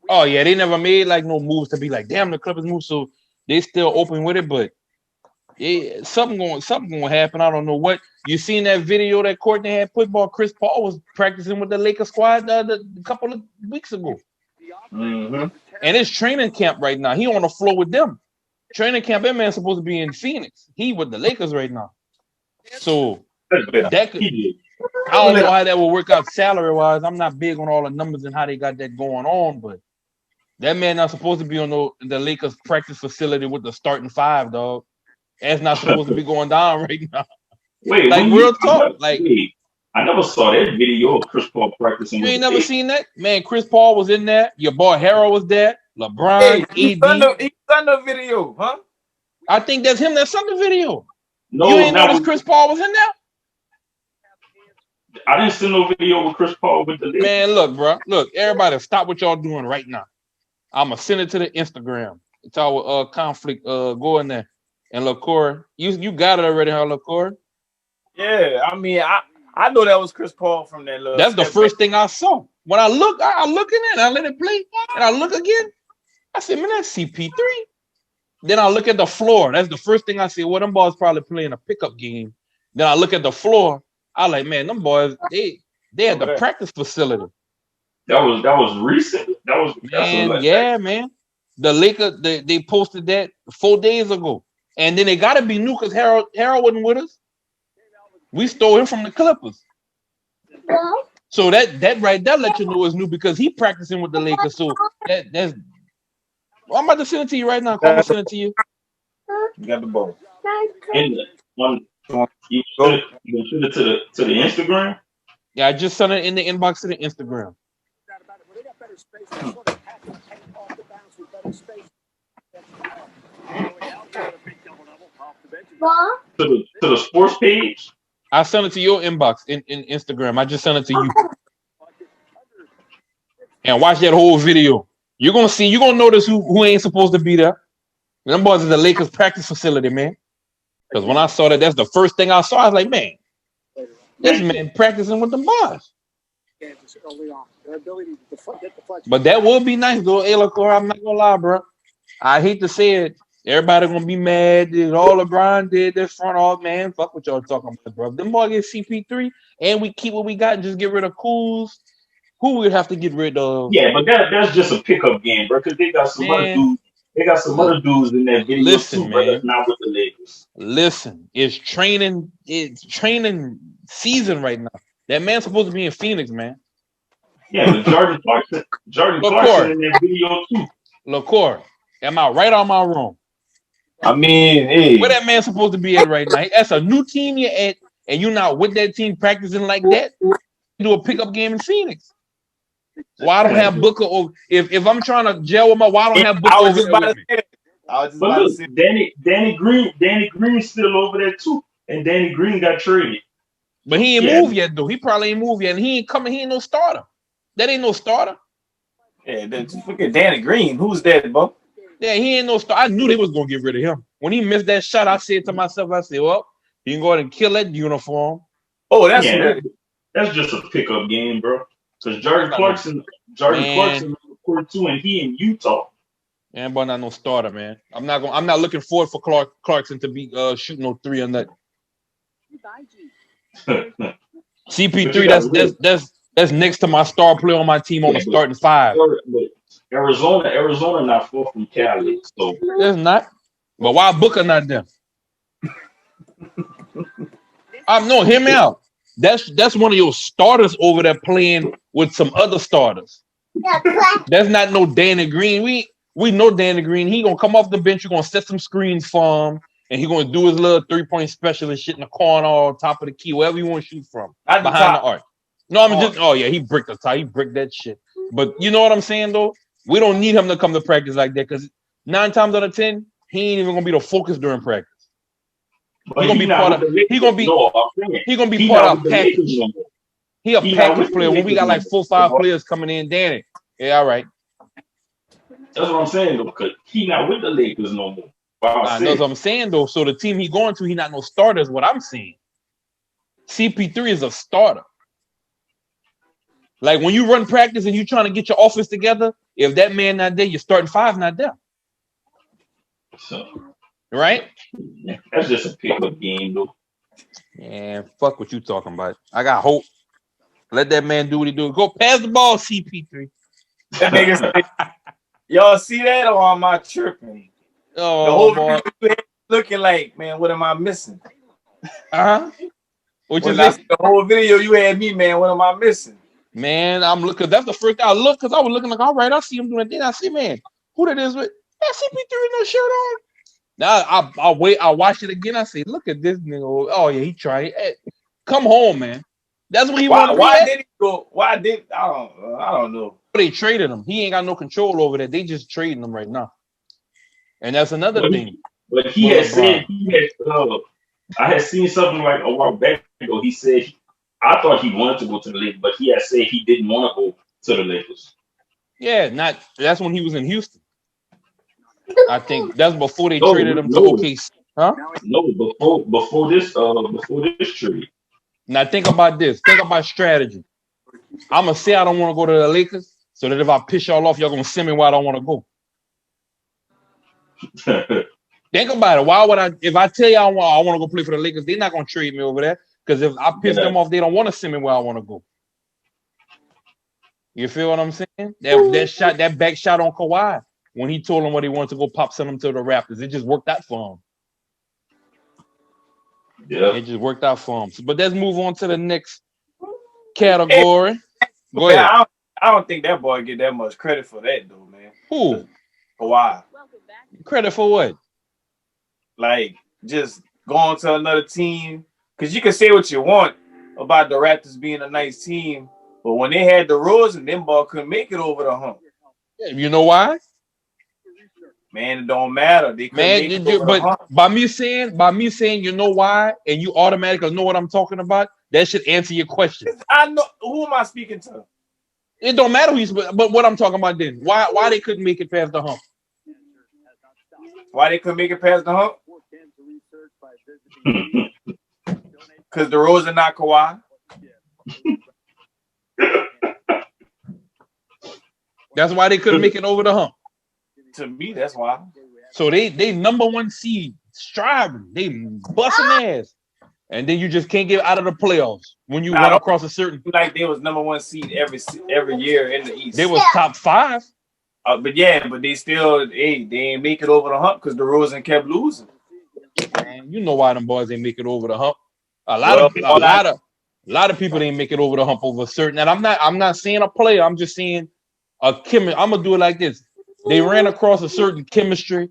Oh yeah, they never made like no moves to be like, damn, the Clippers move, so they still open with it. But yeah, something gonna happen. I don't know what. You seen that video that Courtney had put about Chris Paul was practicing with the Lakers squad a couple of weeks ago. And it's training camp right now. He on the floor with them. Training camp, that man's supposed to be in Phoenix. He with the Lakers right now. So that could, I don't know how that will work out salary wise. I'm not big on all the numbers and how they got that going on, but that man not supposed to be on the Lakers practice facility with the starting 5, dog. That's not supposed to be going down right now. Wait, like real talk. I never saw that video of Chris Paul practicing. You ain't never seen that? Man, Chris Paul was in there. Your boy Harrell was there. LeBron, AD. He done the video, huh? I think that's him that's on the video. No, you ain't noticed Chris Paul was in there? I didn't see no video with Chris Paul with the Lakers. Man, look, bro. Look, everybody stop what y'all doing right now. I'm going to send it to the Instagram. It's our conflict. Go in there. And Lil Corey, you got it already, huh, Lil Corey? Yeah, I mean, I know that was Chris Paul from that. That's the first thing I saw. When I look in it, I let it play, and I look again. I said, man, that's CP3. Then I look at the floor. That's the first thing I see. Well, them boys probably playing a pickup game. Then I look at the floor. I like, man, them boys, they had the practice facility. That was recent. Man. The Lakers, they posted that 4 days ago. And then it got to be new because Harold wasn't with us. We stole him from the Clippers. So that right there let you know it's new because he practicing with the Lakers. So that's. Well, I'm about to send it to you right now. I'm going to send it to you. You got the ball. You send it to the Instagram? Yeah, I just sent it in the inbox to the Instagram. To the sports page. I sent it to your inbox in Instagram. I just sent it to you. And watch that whole video. You're gonna notice who ain't supposed to be there. Them boys is the Lakers practice facility, man. Because when I saw that, that's the first thing I saw. I was like, man, this man practicing with the boys. But that would be nice, though. Hey, Lil Corey, I'm not gonna lie, bro. I hate to say it. Everybody gonna be mad. All LeBron did this front off, man. Fuck what y'all talking about, bro. Them boys get CP3 and we keep what we got and just get rid of Cools. Who would have to get rid of? Yeah, but that's just a pickup game, bro. Because they got some other dudes. They got some other dudes in that video too, bro. That's not with the Lakers. Listen, it's training season right now. That man's supposed to be in Phoenix, man. Yeah, but Jordan Clarkson in that video too. Lil Corey, am I right on my wrong? I mean, hey, where that man supposed to be at right now? That's a new team you're at, and you're not with that team practicing like that. Do a pickup game in Phoenix. Why I don't have Booker over? If I'm trying to gel with my, why I don't have Booker over there with me? But look, Danny Green's still over there too, and Danny Green got traded. But he ain't moved yet, though. He probably ain't moved yet, and he ain't coming. He ain't no starter. That ain't no starter. Yeah, look at Danny Green. Who's that, bro? Yeah, he ain't no starter. I knew they was gonna get rid of him. When he missed that shot, I said to myself, well, he can go ahead and kill that uniform. Oh, that's just a pickup game, bro. Because Jordan Clarkson recorded too, and he in Utah. Man, but not no starter, man. I'm not looking forward for Clarkson to be shooting no three or nothing. CP3, that's next to my star player on my team on the starting five. Arizona not far from Cali, so it's not. But why Booker not there? No, hear me out. That's one of your starters over there playing with some other starters. That's not no Danny Green. We know Danny Green. He gonna come off the bench. You're gonna set some screens for him, and he gonna do his little 3-point specialist shit in the corner or top of the key, wherever you want to shoot from, behind the arc. No, I'm just. Oh yeah, he bricked the top. He bricked that shit. But you know what I'm saying though? We don't need him to come to practice like that because 9 times out of 10, he ain't even gonna be the focus during practice. He gonna be part of. He gonna be part of a package. He a package player. When we got like 4 or 5 players coming in, Danny. Yeah, all right. That's what I'm saying though, because he not with the Lakers no more. That's what I'm saying though. So the team he going to, he not no starter is what I'm seeing. CP3 is a starter. Like when you run practice and you trying to get your offense together, if that man not there, your starting 5 not there. So, right? That's just a pickup game though. Yeah, fuck what you talking about. I got hope. Let that man do what he do. Go pass the ball, CP3. That nigga y'all see that or am I tripping? Oh, the whole video looking like, man, what am I missing? Which is the whole video you had me, man, what am I missing? Man, I'm looking. That's the first thing I looked because I was looking like, all right, I see him doing it. Then I see, man, who that is with that CP3 no shirt on. Now I'll wait. I'll watch it again. I say, look at this nigga. Oh yeah, he tried. Hey, come home, man. That's what he wanted. Why did he go? Why did I don't know. They traded him. He ain't got no control over that. They just trading him right now. And that's another thing. But he had said I had seen something like a while back ago. He said I thought he wanted to go to the Lakers, but he had said he didn't want to go to the Lakers. Yeah, that's when he was in Houston. I think that's before they traded him to OKC. Huh? No, before this trade. Now think about this. Think about strategy. I'm gonna say I don't want to go to the Lakers, so that if I piss y'all off, y'all gonna send me where I don't want to go. Think about it. Why would I? If I tell y'all I want to go play for the Lakers, they're not gonna trade me over there. Because if I piss them off, they don't want to send me where I want to go. You feel what I'm saying? That back shot on Kawhi when he told him what he wanted to go send him to the Raptors. It just worked out for him. Yeah, it just worked out for him. But let's move on to the next category. Go ahead. I don't think that boy get that much credit for that though, man. Who? Kawhi. Credit for what? Like just going to another team. Because you can say what you want about the Raptors being a nice team, but when they had the rules and them ball couldn't make it over the hump. Yeah, you know why? Man, it don't matter. They couldn't make it over the hump. By me saying, you know why, and you automatically know what I'm talking about, that should answer your question. I know. Who am I speaking to? It don't matter who you speak, but what I'm talking about then. Why they couldn't make it past the hump? Why they couldn't make it past the hump? Because DeRozan not Kawhi. That's why they couldn't make it over the hump. To me, that's why. So they number one seed, striving, they busting ass, and then you just can't get out of the playoffs when you run across a certain. Like they was number one seed every year in the East. They was top 5. But they still they ain't make it over the hump because DeRozan kept losing. Man, you know why them boys ain't make it over the hump. A lot of people didn't make it over the hump over certain. And I'm not saying a player. I'm just saying a chemistry. I'm gonna do it like this. They ran across a certain chemistry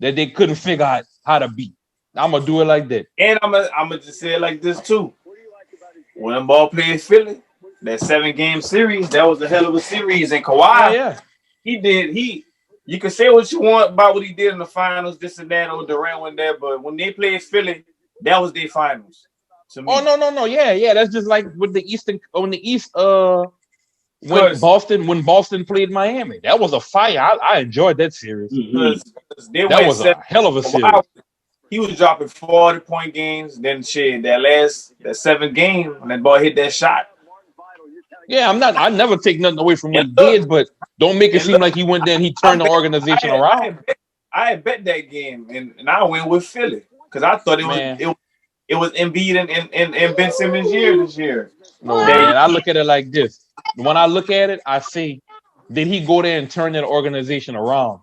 that they couldn't figure out how to beat. I'm gonna do it like that. And I'm gonna just say it like this too. When the ball played Philly, that 7-game series, that was a hell of a series. And Kawhi, you can say what you want about what he did in the finals, this and that, or Durant went there, but when they played Philly, that was their finals. Oh no, yeah. That's just like with the Eastern on the East. When Boston played Miami, that was a fire. I enjoyed that series. That was a hell of a series. He was dropping 40-point games. Then that 7th game when that ball hit that shot. Yeah, I never take nothing away from what he did, but don't make it seem like he went there and he turned the organization around. I had bet that game, and I went with Philly because I thought it was Embiid and Ben Simmons' year this year. No, man, I look at it like this. When I look at it, I say, did he go there and turn that organization around?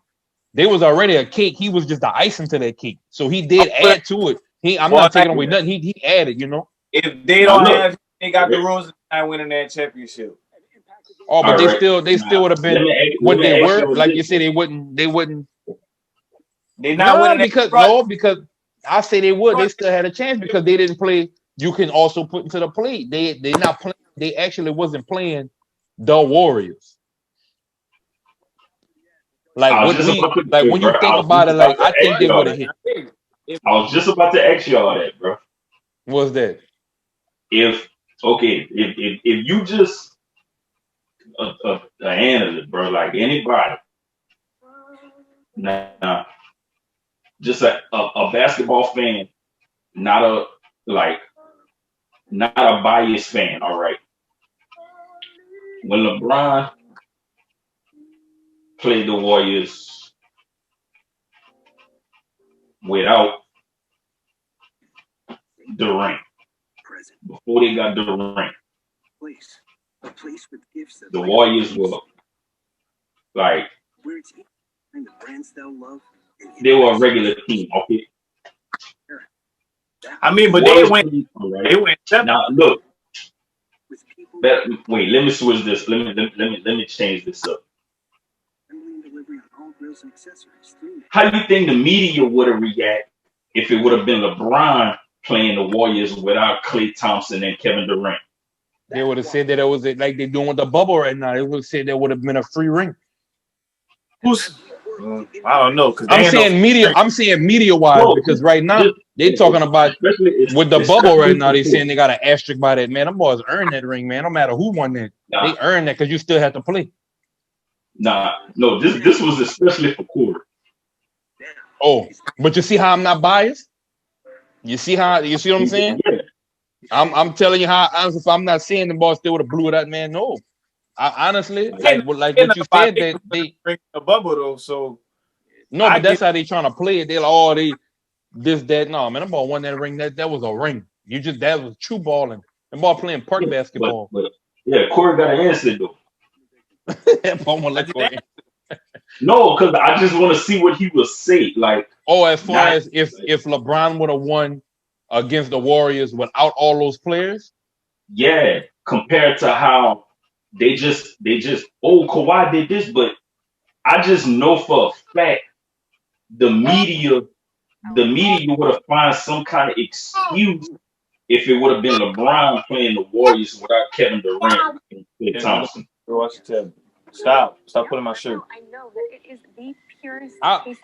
There was already a cake. He was just the icing to that cake. So he did add to it. I'm not taking away nothing. He added, you know. If they don't have, they got DeRozan not winning that championship. Oh, but they still would have been what they were. Like you said, they wouldn't. They not winning because I say they would. They still had a chance because they didn't play. You can also put into the plate. They not playing. They actually wasn't playing the Warriors. Like when you think about it, like I think they would have hit. I was just about to ask y'all that, bro. What's that? If you just an analyst, bro, like anybody, nah, just a basketball fan, not a biased fan, all right. When LeBron played the Warriors without Durant, before they got Durant, the Warriors were like they were a regular team, okay. I mean, but they went. Now look. Wait, let me switch this. Let me change this up. How do you think the media would have reacted if it would have been LeBron playing the Warriors without Klay Thompson and Kevin Durant? They would have said that it was like they're doing with the bubble right now. They would have said there would have been a free ring. I don't know. I'm saying media wise because right now they talking about with the bubble right now. They saying they got an asterisk by that, man. Them boys earned that ring, man. No matter who won that, they earned that because you still have to play. No, this was especially for Corey. Oh, but you see how I'm not biased? You see what I'm saying? Yeah. I'm telling you how honestly, if I'm not saying the boys still would have blew that man. No. I honestly like what you said that they bring the bubble though, so no, but that's how they trying to play it. They're like, this, that. No, man, that ball won that ring. That was a ring. That was true balling. The ball playing park basketball. But yeah, Corey got an answer though. That ball won't let Corey. No, because I just want to see what he will say. Like, as far as if LeBron would have won against the Warriors without all those players. Yeah, compared to how they just Kawhi did this, but I just know for a fact the media would have found some kind of excuse if it would have been LeBron playing the Warriors without Kevin Durant and Klay Thompson. Stop pulling my shirt. I know that it is the purest taste.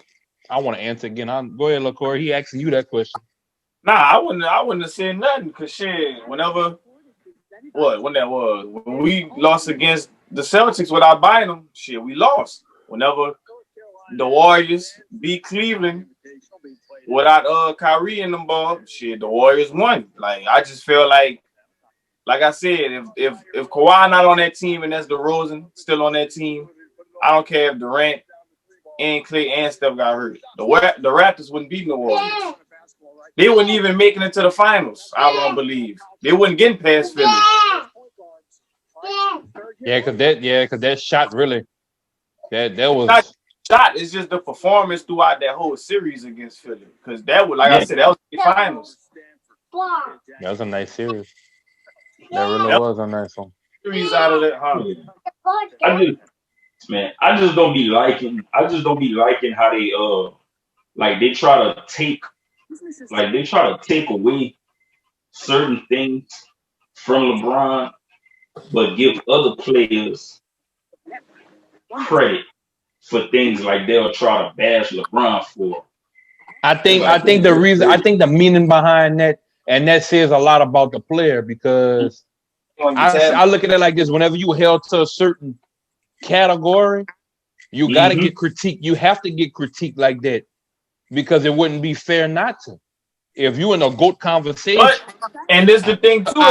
I want to answer again. Go ahead, Lil Corey. He asking you that question. Nah, I wouldn't have said nothing because shit. When that was when we lost against the Celtics without buying them, shit, we lost. Whenever the Warriors beat Cleveland without Kyrie in them ball, shit, the Warriors won. Like I just feel like I said, if Kawhi not on that team and that's DeRozan still on that team, I don't care if Durant and Clay and Steph got hurt. The Raptors wouldn't beat the Warriors. They wouldn't even making it to the finals. I don't believe they wouldn't get past Philly. Yeah, because that shot really that was not shot. It's just the performance throughout that whole series against Philly. Because that was I said, that was the finals. That was a nice series. That really was a nice one. Series out of that, huh? I just don't be liking how they they try to take away certain things from LeBron, but give other players credit for things like they'll try to bash LeBron for. I think the meaning behind that, and that says a lot about the player, because I look at it like this: whenever you held to a certain category, you got to get critiqued. You have to get critiqued like that, because it wouldn't be fair not to. If you in a GOAT conversation, and this is the thing too,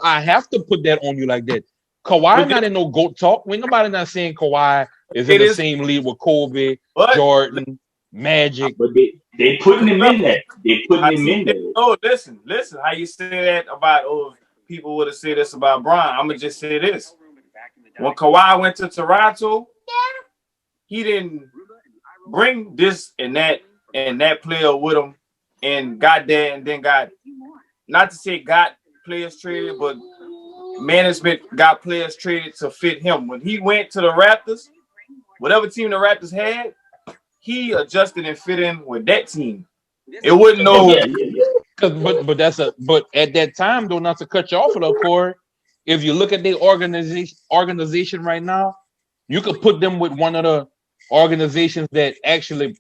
I have to put that on you like that. Kawhi not in no GOAT talk. When nobody not saying Kawhi is in the same league with Kobe, Jordan, Magic. But they putting him in there. They putting him in there. Oh, listen. How you say that about people would have said this about Bron. I'm gonna just say this. When Kawhi went to Toronto, he didn't bring this and that player with him, and got there and then got players traded, but management got players traded to fit him. When he went to the Raptors, whatever team the Raptors had, he adjusted and fit in with that team. It wouldn't know. But at that time, though, not to cut you off, though, Corey, if you look at their organization right now, you could put them with one of the organizations that actually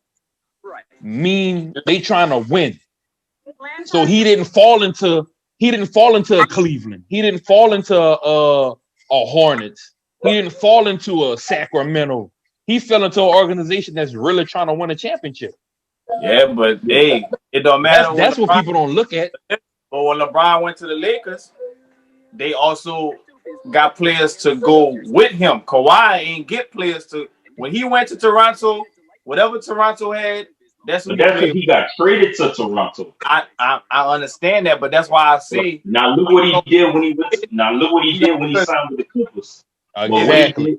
mean they trying to win. So he didn't fall into a Cleveland. He didn't fall into a Hornets. He didn't fall into a Sacramento. He fell into an organization that's really trying to win a championship. Yeah, but hey, it don't matter. That's what people don't look at. But when LeBron went to the Lakers, they also got players to go with him. Kawhi ain't get players to. When he went to Toronto, whatever Toronto had, that's what he got traded to Toronto. I understand that, but that's why I say. Now look what he did when he signed with the Clippers. Exactly.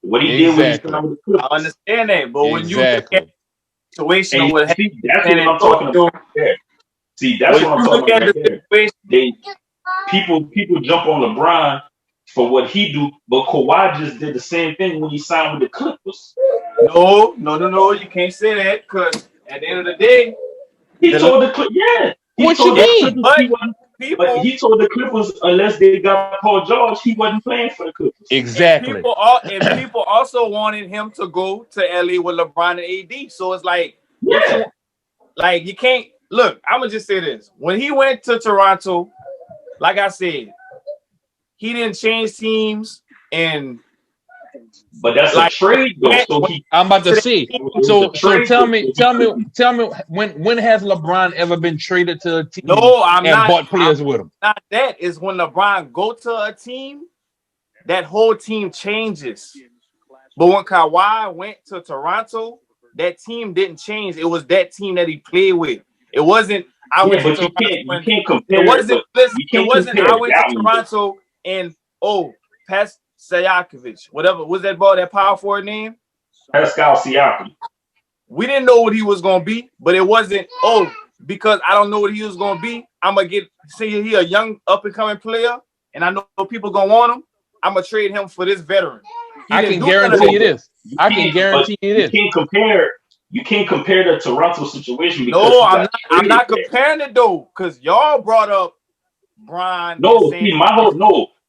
What he did when he signed with the Clippers. I understand that, but when you look at the situation with that's what I'm talking about. There. See, that's what I'm talking about there. People jump on LeBron for what he do, but Kawhi just did the same thing when he signed with the Clippers. No, you can't say that, because at the end of the day, he told the Clippers, what you mean? But he told the Clippers unless they got Paul George, he wasn't playing for the Clippers. Exactly. And people also wanted him to go to LA with LeBron and AD. So it's like, you can't look. I'm gonna just say this: when he went to Toronto, like I said, he didn't change teams, but that's a trade though. So I'm about to see. So tell me, when has LeBron ever been traded to a team? No, I'm not. Bought players with him. Not that is when LeBron go to a team, that whole team changes. But when Kawhi went to Toronto, that team didn't change. It was that team that he played with. It wasn't. You can't compare. I went to Toronto and Pas Siakam, whatever was that ball, that power forward name? Pascal Siakam. We didn't know what he was gonna be, but it wasn't because I don't know what he was gonna be. I'm gonna see he a young up and coming player, and I know people gonna want him. I'm gonna trade him for this veteran. I can guarantee you this. You can't compare the Toronto situation. No, I'm not comparing it though, because y'all brought up Bron. No, see,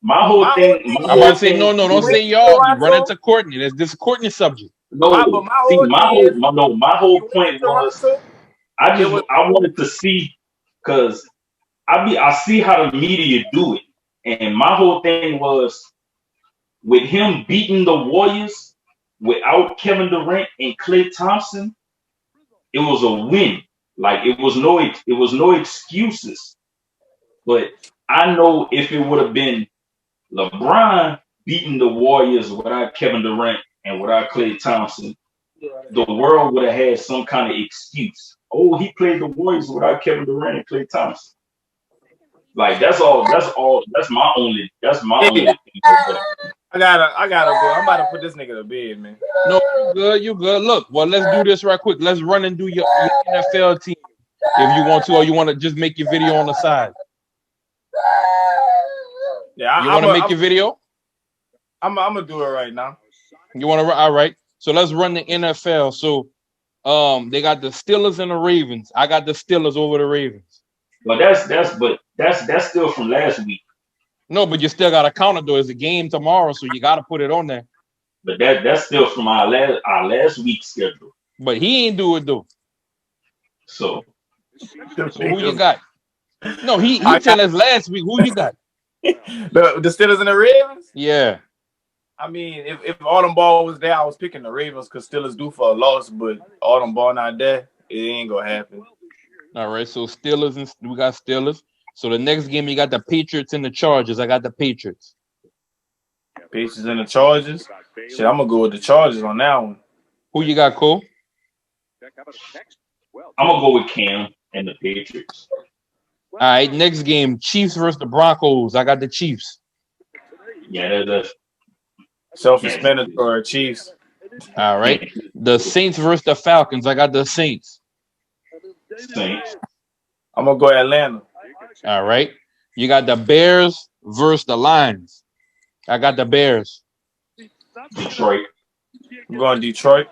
My whole thing. I'm about to say no, don't say y'all. You run into Courtney. This Courtney subject. No, but my see, whole thing is, my whole point was I wanted to see because I see how the media do it, and my whole thing was with him beating the Warriors without Kevin Durant and Klay Thompson, it was a win. Like it was no excuses. But I know if it would have been LeBron beating the Warriors without Kevin Durant and without Klay Thompson, the world would have had some kind of excuse. Oh, he played the Warriors without Kevin Durant and Klay Thompson. Like that's all. That's my only thing. I gotta go. I'm about to put this nigga to bed, man. No, you good. Look, well, let's do this right quick. Let's run and do your NFL team if you want to, or you want to just make your video on the side. Yeah, you want to make your video? I'm gonna do it right now. You want to? All right. So let's run the NFL. So, they got the Steelers and the Ravens. I got the Steelers over the Ravens. But that's still from last week. No, but you still got to count it though. It's a game tomorrow, so you got to put it on there. But that's still from our last week's schedule. But he ain't do it though. So who you got? No, he tell us last week. Who you got? the Steelers and the Ravens? Yeah. I mean, if Autumn Ball was there, I was picking the Ravens because Steelers due for a loss, but Autumn Ball not there, it ain't gonna happen. All right, so Steelers and we got Steelers. So the next game you got the Patriots and the Chargers. I got the Patriots. Patriots and the Chargers. Shit, I'm gonna go with the Chargers on that one. Who you got, Cole? I'm gonna go with Cam and the Patriots. All right, next game, Chiefs versus the Broncos. I got the Chiefs. Yeah, that's self-explanatory. Chiefs. All right, the Saints versus the Falcons. I got the Saints. Saints. I'm gonna go Atlanta. All right, you got the Bears versus the Lions. I got the Bears. Detroit. I'm going Detroit.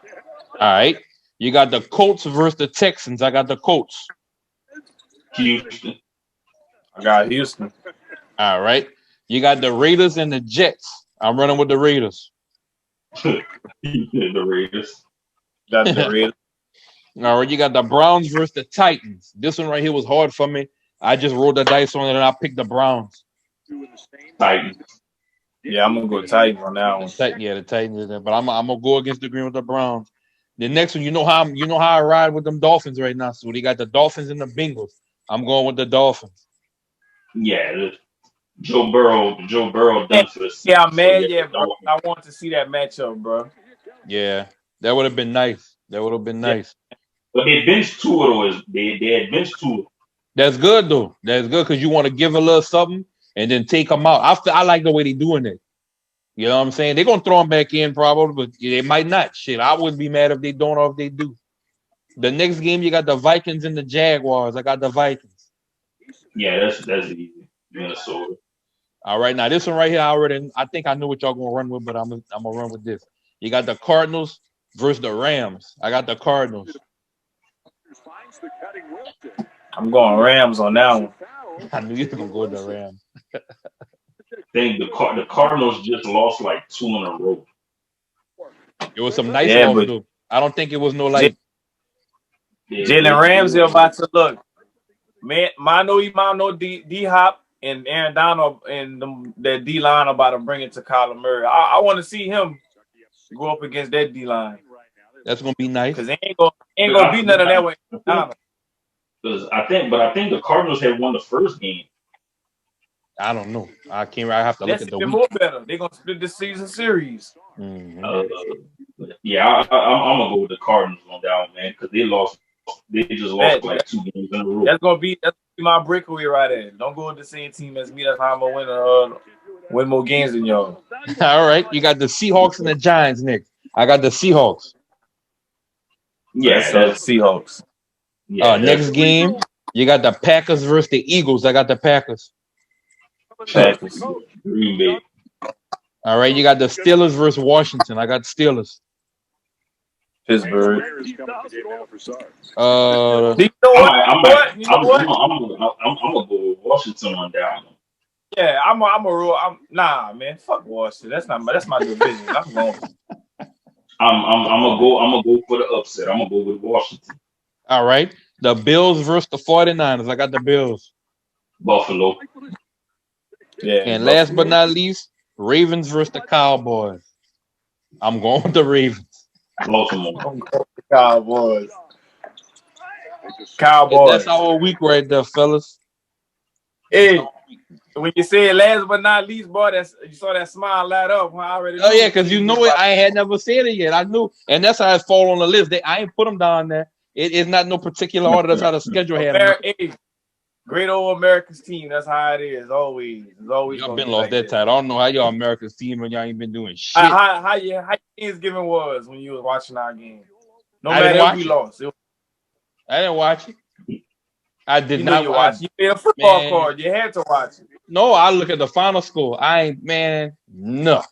All right, you got the Colts versus the Texans. I got the Colts. Houston. I got Houston. All right, you got the Raiders and the Jets. I'm running with the Raiders. The Raiders. Got the Raiders. All right, you got the Browns versus the Titans. This one right here was hard for me. I just rolled the dice on it and I picked the Browns. Titans. Yeah, I'm gonna go Titans on that one. Yeah, the Titans is there, but I'm gonna go against the green with the Browns. The next one, you know how I ride with them Dolphins right now. So they got the Dolphins and the Bengals. I'm going with the Dolphins. Yeah, Joe Burrow done for this. Yeah, man. Yeah, bro. I want to see that matchup, bro. Yeah, that would have been nice. But they benched two of those. They had benched two. That's good though. That's good because you want to give a little something and then take them out. I like the way they're doing it. You know what I'm saying? They're gonna throw them back in probably, but they might not. Shit, I wouldn't be mad if they don't or if they do. The next game you got the Vikings and the Jaguars. I got the Vikings. Yeah, that's easy. Minnesota. All right, now this one right here, I think I know what y'all gonna run with, but I'm gonna run with this. You got the Cardinals versus the Rams. I got the Cardinals. I'm going Rams on that one. I knew you were gonna go with the Rams. I think the Cardinals just lost like 2 in a row. It was some nice losses though. I don't think it was no like Jalen Ramsey about to look. Man, Mano D Hop and Aaron Donald and that D line about to bring it to Kyler Murray. I want to see him go up against that D line. That's gonna be nice. Because ain't gonna be none of that way. Because I think the Cardinals had won the first game. I don't know. I have to look at the week. More better. They're gonna split the season series. Mm-hmm. Yeah, I'm gonna go with the Cardinals on that one, man, because they just lost like 2 games in a row. That's gonna be my breakaway right there. Don't go with the same team as me. That's how I'm gonna win more games than y'all. All right, you got the Seahawks and the Giants next. I got the Seahawks. Yeah, that's Seahawks. Yeah, next game, you got the Packers versus the Eagles. I got the Packers. Green Bay. All right, you got the Steelers versus Washington. I got the Steelers. Pittsburgh. I'm gonna go with Washington on down. Yeah, I'm nah, man. Fuck Washington. That's my division. I'm going. I'm gonna go for the upset. I'm gonna go with Washington. All right. The Bills versus the 49ers. I got the Bills. Buffalo. Yeah. And Buffalo. last but not least, Ravens versus the Cowboys. I'm going with the Ravens. Baltimore. I'm going with the Cowboys. Cowboys. That's our week right there, fellas. Hey, when you say last but not least, boy, you saw that smile light up. I already. Oh yeah, because you know it. I had never said it yet. I knew, and that's how it fall on the list. I ain't put them down there. It's not no particular order. That's how the schedule had. Hey, great old America's team. That's how it is. Always. It's always. Y'all been lost that title. I don't know how y'all America's team and y'all ain't been doing shit. How your Thanksgiving was when you was watching our game? No matter if we lost. I didn't watch it. I did not watch. You made a football card. You had to watch it. No, I look at the final score. No.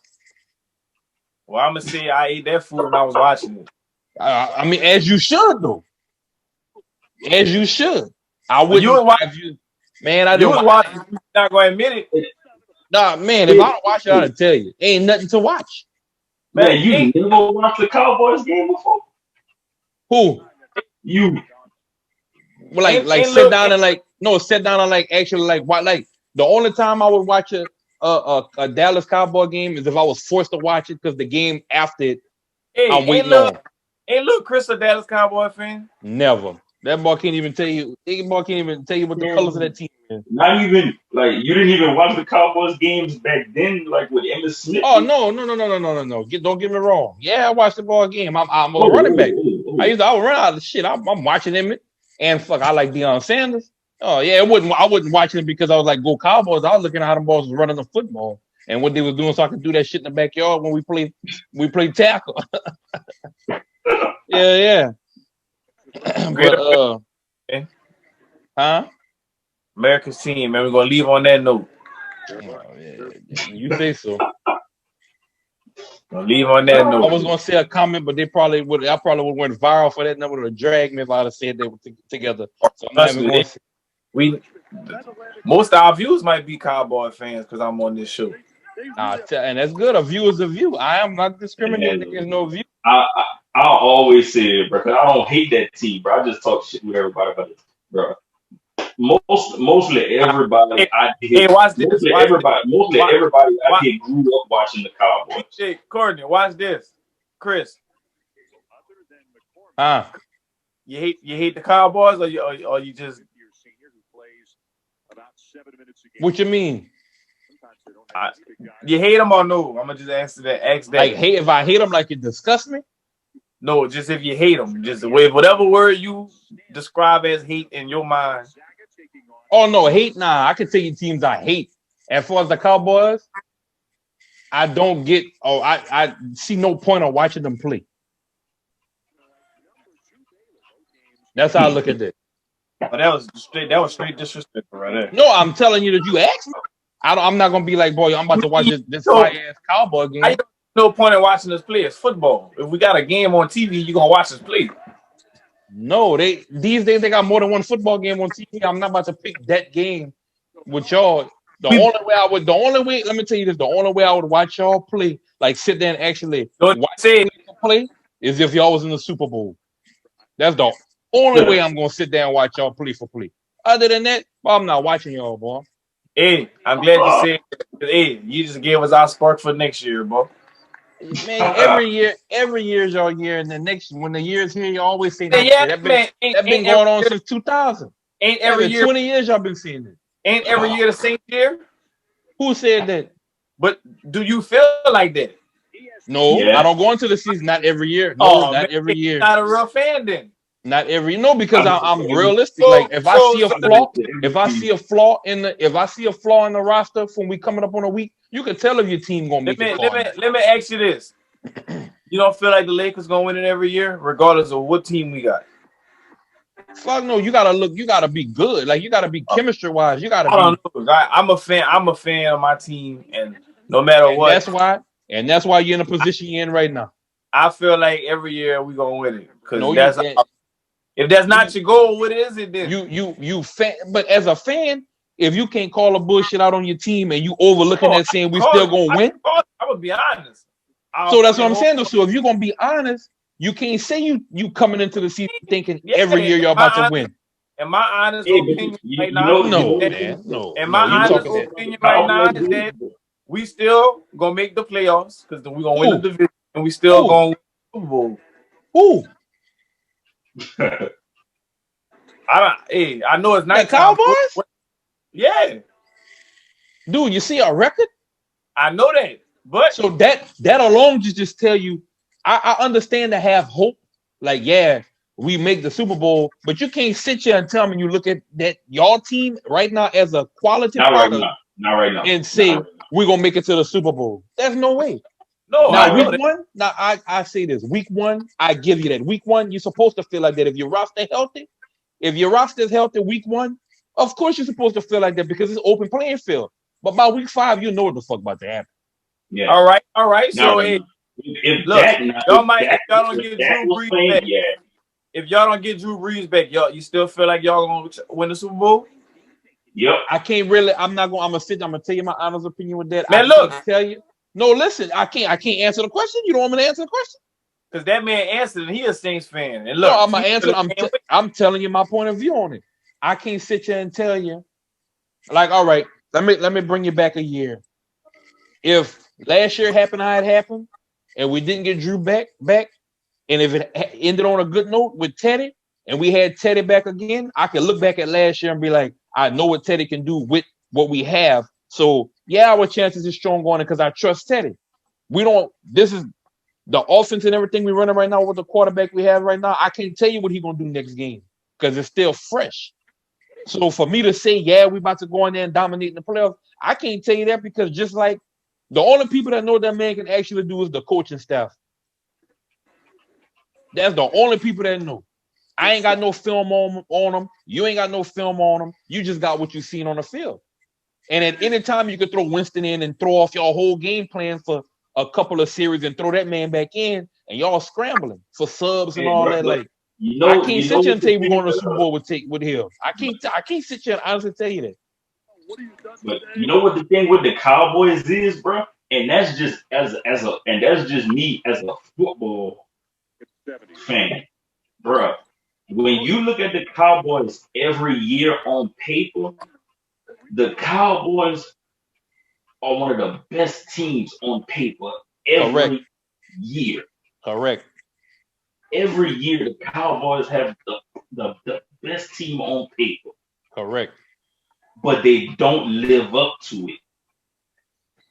Well, I'm gonna say I ate that food when I was watching it. I mean, as you should, though. As you should. I wouldn't. You watch you. Man, I didn't. You was watching. You're not going to admit it. Nah, man. If I don't watch it, I'll tell you. Ain't nothing to watch. Man, you never watched the Cowboys game before? Who? You. Well, sit down and actually watch. Like the only time I would watch a Dallas Cowboy game is if I was forced to watch it because the game after it, I'm waiting on. Ain't Lil Chris a Dallas Cowboy fan? Never. That boy can't even tell you. That boy can't even tell you what the colors of that team is. Not even you didn't even watch the Cowboys games back then, like with Emmitt Smith. Oh no! Don't get me wrong. Yeah, I watched the ball game. I'm a running back. I would run out of shit. I'm watching Emmitt, and fuck, I like Deion Sanders. Oh yeah, I wouldn't watch him because I was like, go Cowboys. I was looking at how them balls was running the football and what they was doing, so I could do that shit in the backyard when we played tackle. yeah. But America's team, man. We're gonna leave on that note. You think so? Gonna leave on that note. I was gonna say a comment, but I probably would went viral for that number to drag me if I'd have said they were together. So most of our views might be Cowboy fans because I'm on this show. And that's good. A view is a view. I am not discriminating against no view. I'll always say it, bro, because I don't hate that team, bro. I just talk shit with everybody about it, bro. Mostly everybody I did. Mostly everybody I did grew up watching the Cowboys. Hey, Courtney, watch this. Chris. You hate the Cowboys or you just What you mean? You hate them or no? I'm gonna just ask that. Like if I hate them, like it disgusts me? No, just if you hate them, just with whatever word you describe as hate in your mind. Oh no, hate. Nah, I can tell you teams I hate. As far as the Cowboys, I don't get. Oh, I see no point of watching them play. That's how I look at it. But that was straight disrespectful right there. No, I'm telling you that you asked me. I'm not gonna be like, boy, I'm about to watch this ass Cowboy game. No point in watching us play. It's football. If we got a game on TV, you're gonna watch us play. No, these days they got more than one football game on TV. I'm not about to pick that game with y'all. Let me tell you this, the only way I would watch y'all play, like sit there and actually play, is if y'all was in the Super Bowl. That's the only way I'm gonna sit there and watch y'all play for play. Other than that, I'm not watching y'all, boy. Hey, I'm glad you said. Hey, you just gave us our spark for next year, boy. Man, every year is your year, and when the year's here, you always say that. That been going on since 2000. Ain't every year 20 years y'all been seeing it. Ain't every year the same year? Who said that? But do you feel like that? No, I don't go into the season. Not every year. No, not every year. Not a real fan then. Not every because I'm realistic. Like if I see a flaw in the roster when we coming up on a week, you can tell if your team gonna make it. Let me ask you this: you don't feel like the Lakers gonna win it every year, regardless of what team we got? Fuck no, you gotta be good. Like you gotta be chemistry wise. You gotta. I'm a fan of my team, and no matter what, that's why you're in a position you're in right now. I feel like every year we gonna win it because if that's not your goal, what is it then? You fan, but as a fan, if you can't call a bullshit out on your team and you overlooking that saying we still gonna win. I'm gonna be honest. So that's what I'm saying. So if you're gonna be honest, you can't say you coming into the season thinking every year you're about to win. And my honest opinion right now, And my honest opinion right now is that we still gonna make the playoffs because we gonna win the division and we still gonna win the Super Bowl. Who? I know it's not Cowboys. Yeah, dude, you see our record? I know that, but so that alone just tell you, I understand to have hope. Like, yeah, we make the Super Bowl, but you can't sit here and tell me you look at that y'all team right now as a quality product, not right now, and say we're gonna make it to the Super Bowl. There's no way. No, now week one. Now I say this: week one, I give you that. Week one, you're supposed to feel like that. If your roster healthy, if your roster is healthy, week one, of course you're supposed to feel like that because it's open playing field. But by week 5, you know what the fuck about to happen. Yeah. All right. So if y'all don't get Drew Brees back, if y'all don't get Drew Brees back, you still feel like y'all gonna win the Super Bowl? Yep. I can't really. I'm gonna tell you my honest opinion with that. Man, I tell you. No, listen. I can't answer the question. You don't want me to answer the question? Because that man answered, and he a Saints fan. And look, no, I'm gonna answer. I'm telling you my point of view on it. I can't sit here and tell you. Like, all right, let me bring you back a year. If last year happened how it happened, and we didn't get Drew back, and if it ended on a good note with Teddy, and we had Teddy back again, I can look back at last year and be like, I know what Teddy can do with what we have. So yeah, our chances is strong on it because I trust Teddy. This is the offense and everything we running right now with the quarterback we have right now. I can't tell you what he's gonna do next game because it's still fresh. So for me to say, yeah, we about to go in there and dominate in the playoffs, I can't tell you that because just like the only people that know that man can actually do is the coaching staff. That's the only people that know. I ain't got no film on them. You ain't got no film on them. You just got what you seen on the field. And at any time you could throw Winston in and throw off your whole game plan for a couple of series and throw that man back in, and y'all scrambling for subs and all that. Like, I can't sit here and tell you we're going to the Super Bowl with Hill. I can't sit here and honestly tell you that. But you know what the thing with the Cowboys is, bro? And that's just and that's just me as a football fan, bro. When you look at the Cowboys every year on paper, the Cowboys are one of the best teams on paper every year. Correct. Every year, the Cowboys have the best team on paper. Correct. But they don't live up to it.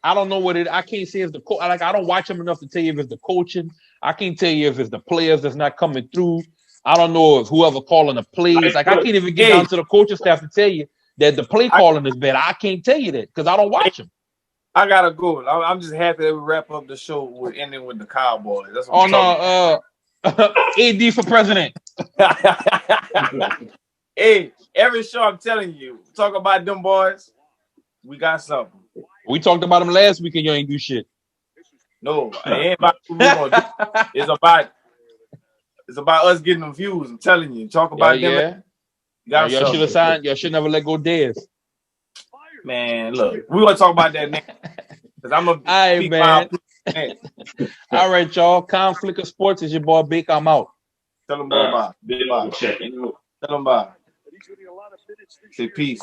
I don't know what I can't say if the I don't watch them enough to tell you if it's the coaching. I can't tell you if it's the players that's not coming through. I don't know if whoever calling the plays. I can't even get down to the coaching staff to tell you that the play calling is bad. I can't tell you that because I don't watch them. I gotta go. I'm just happy that we wrap up the show with ending with the Cowboys. That's what AD for president. Hey, every show I'm telling you, talk about them boys. We got something. We talked about them last week and you ain't do shit. No, it ain't about what we're gonna do. It's about us getting them views. I'm telling you. Talk about them. Y'all should have signed. Y'all should never let go Dez. Man, look, we're gonna talk about that next. Because I'm a big man. All right, y'all. Conflict of Sports is your boy Bake. I'm out. Tell them bye. Tell them bye. Say peace.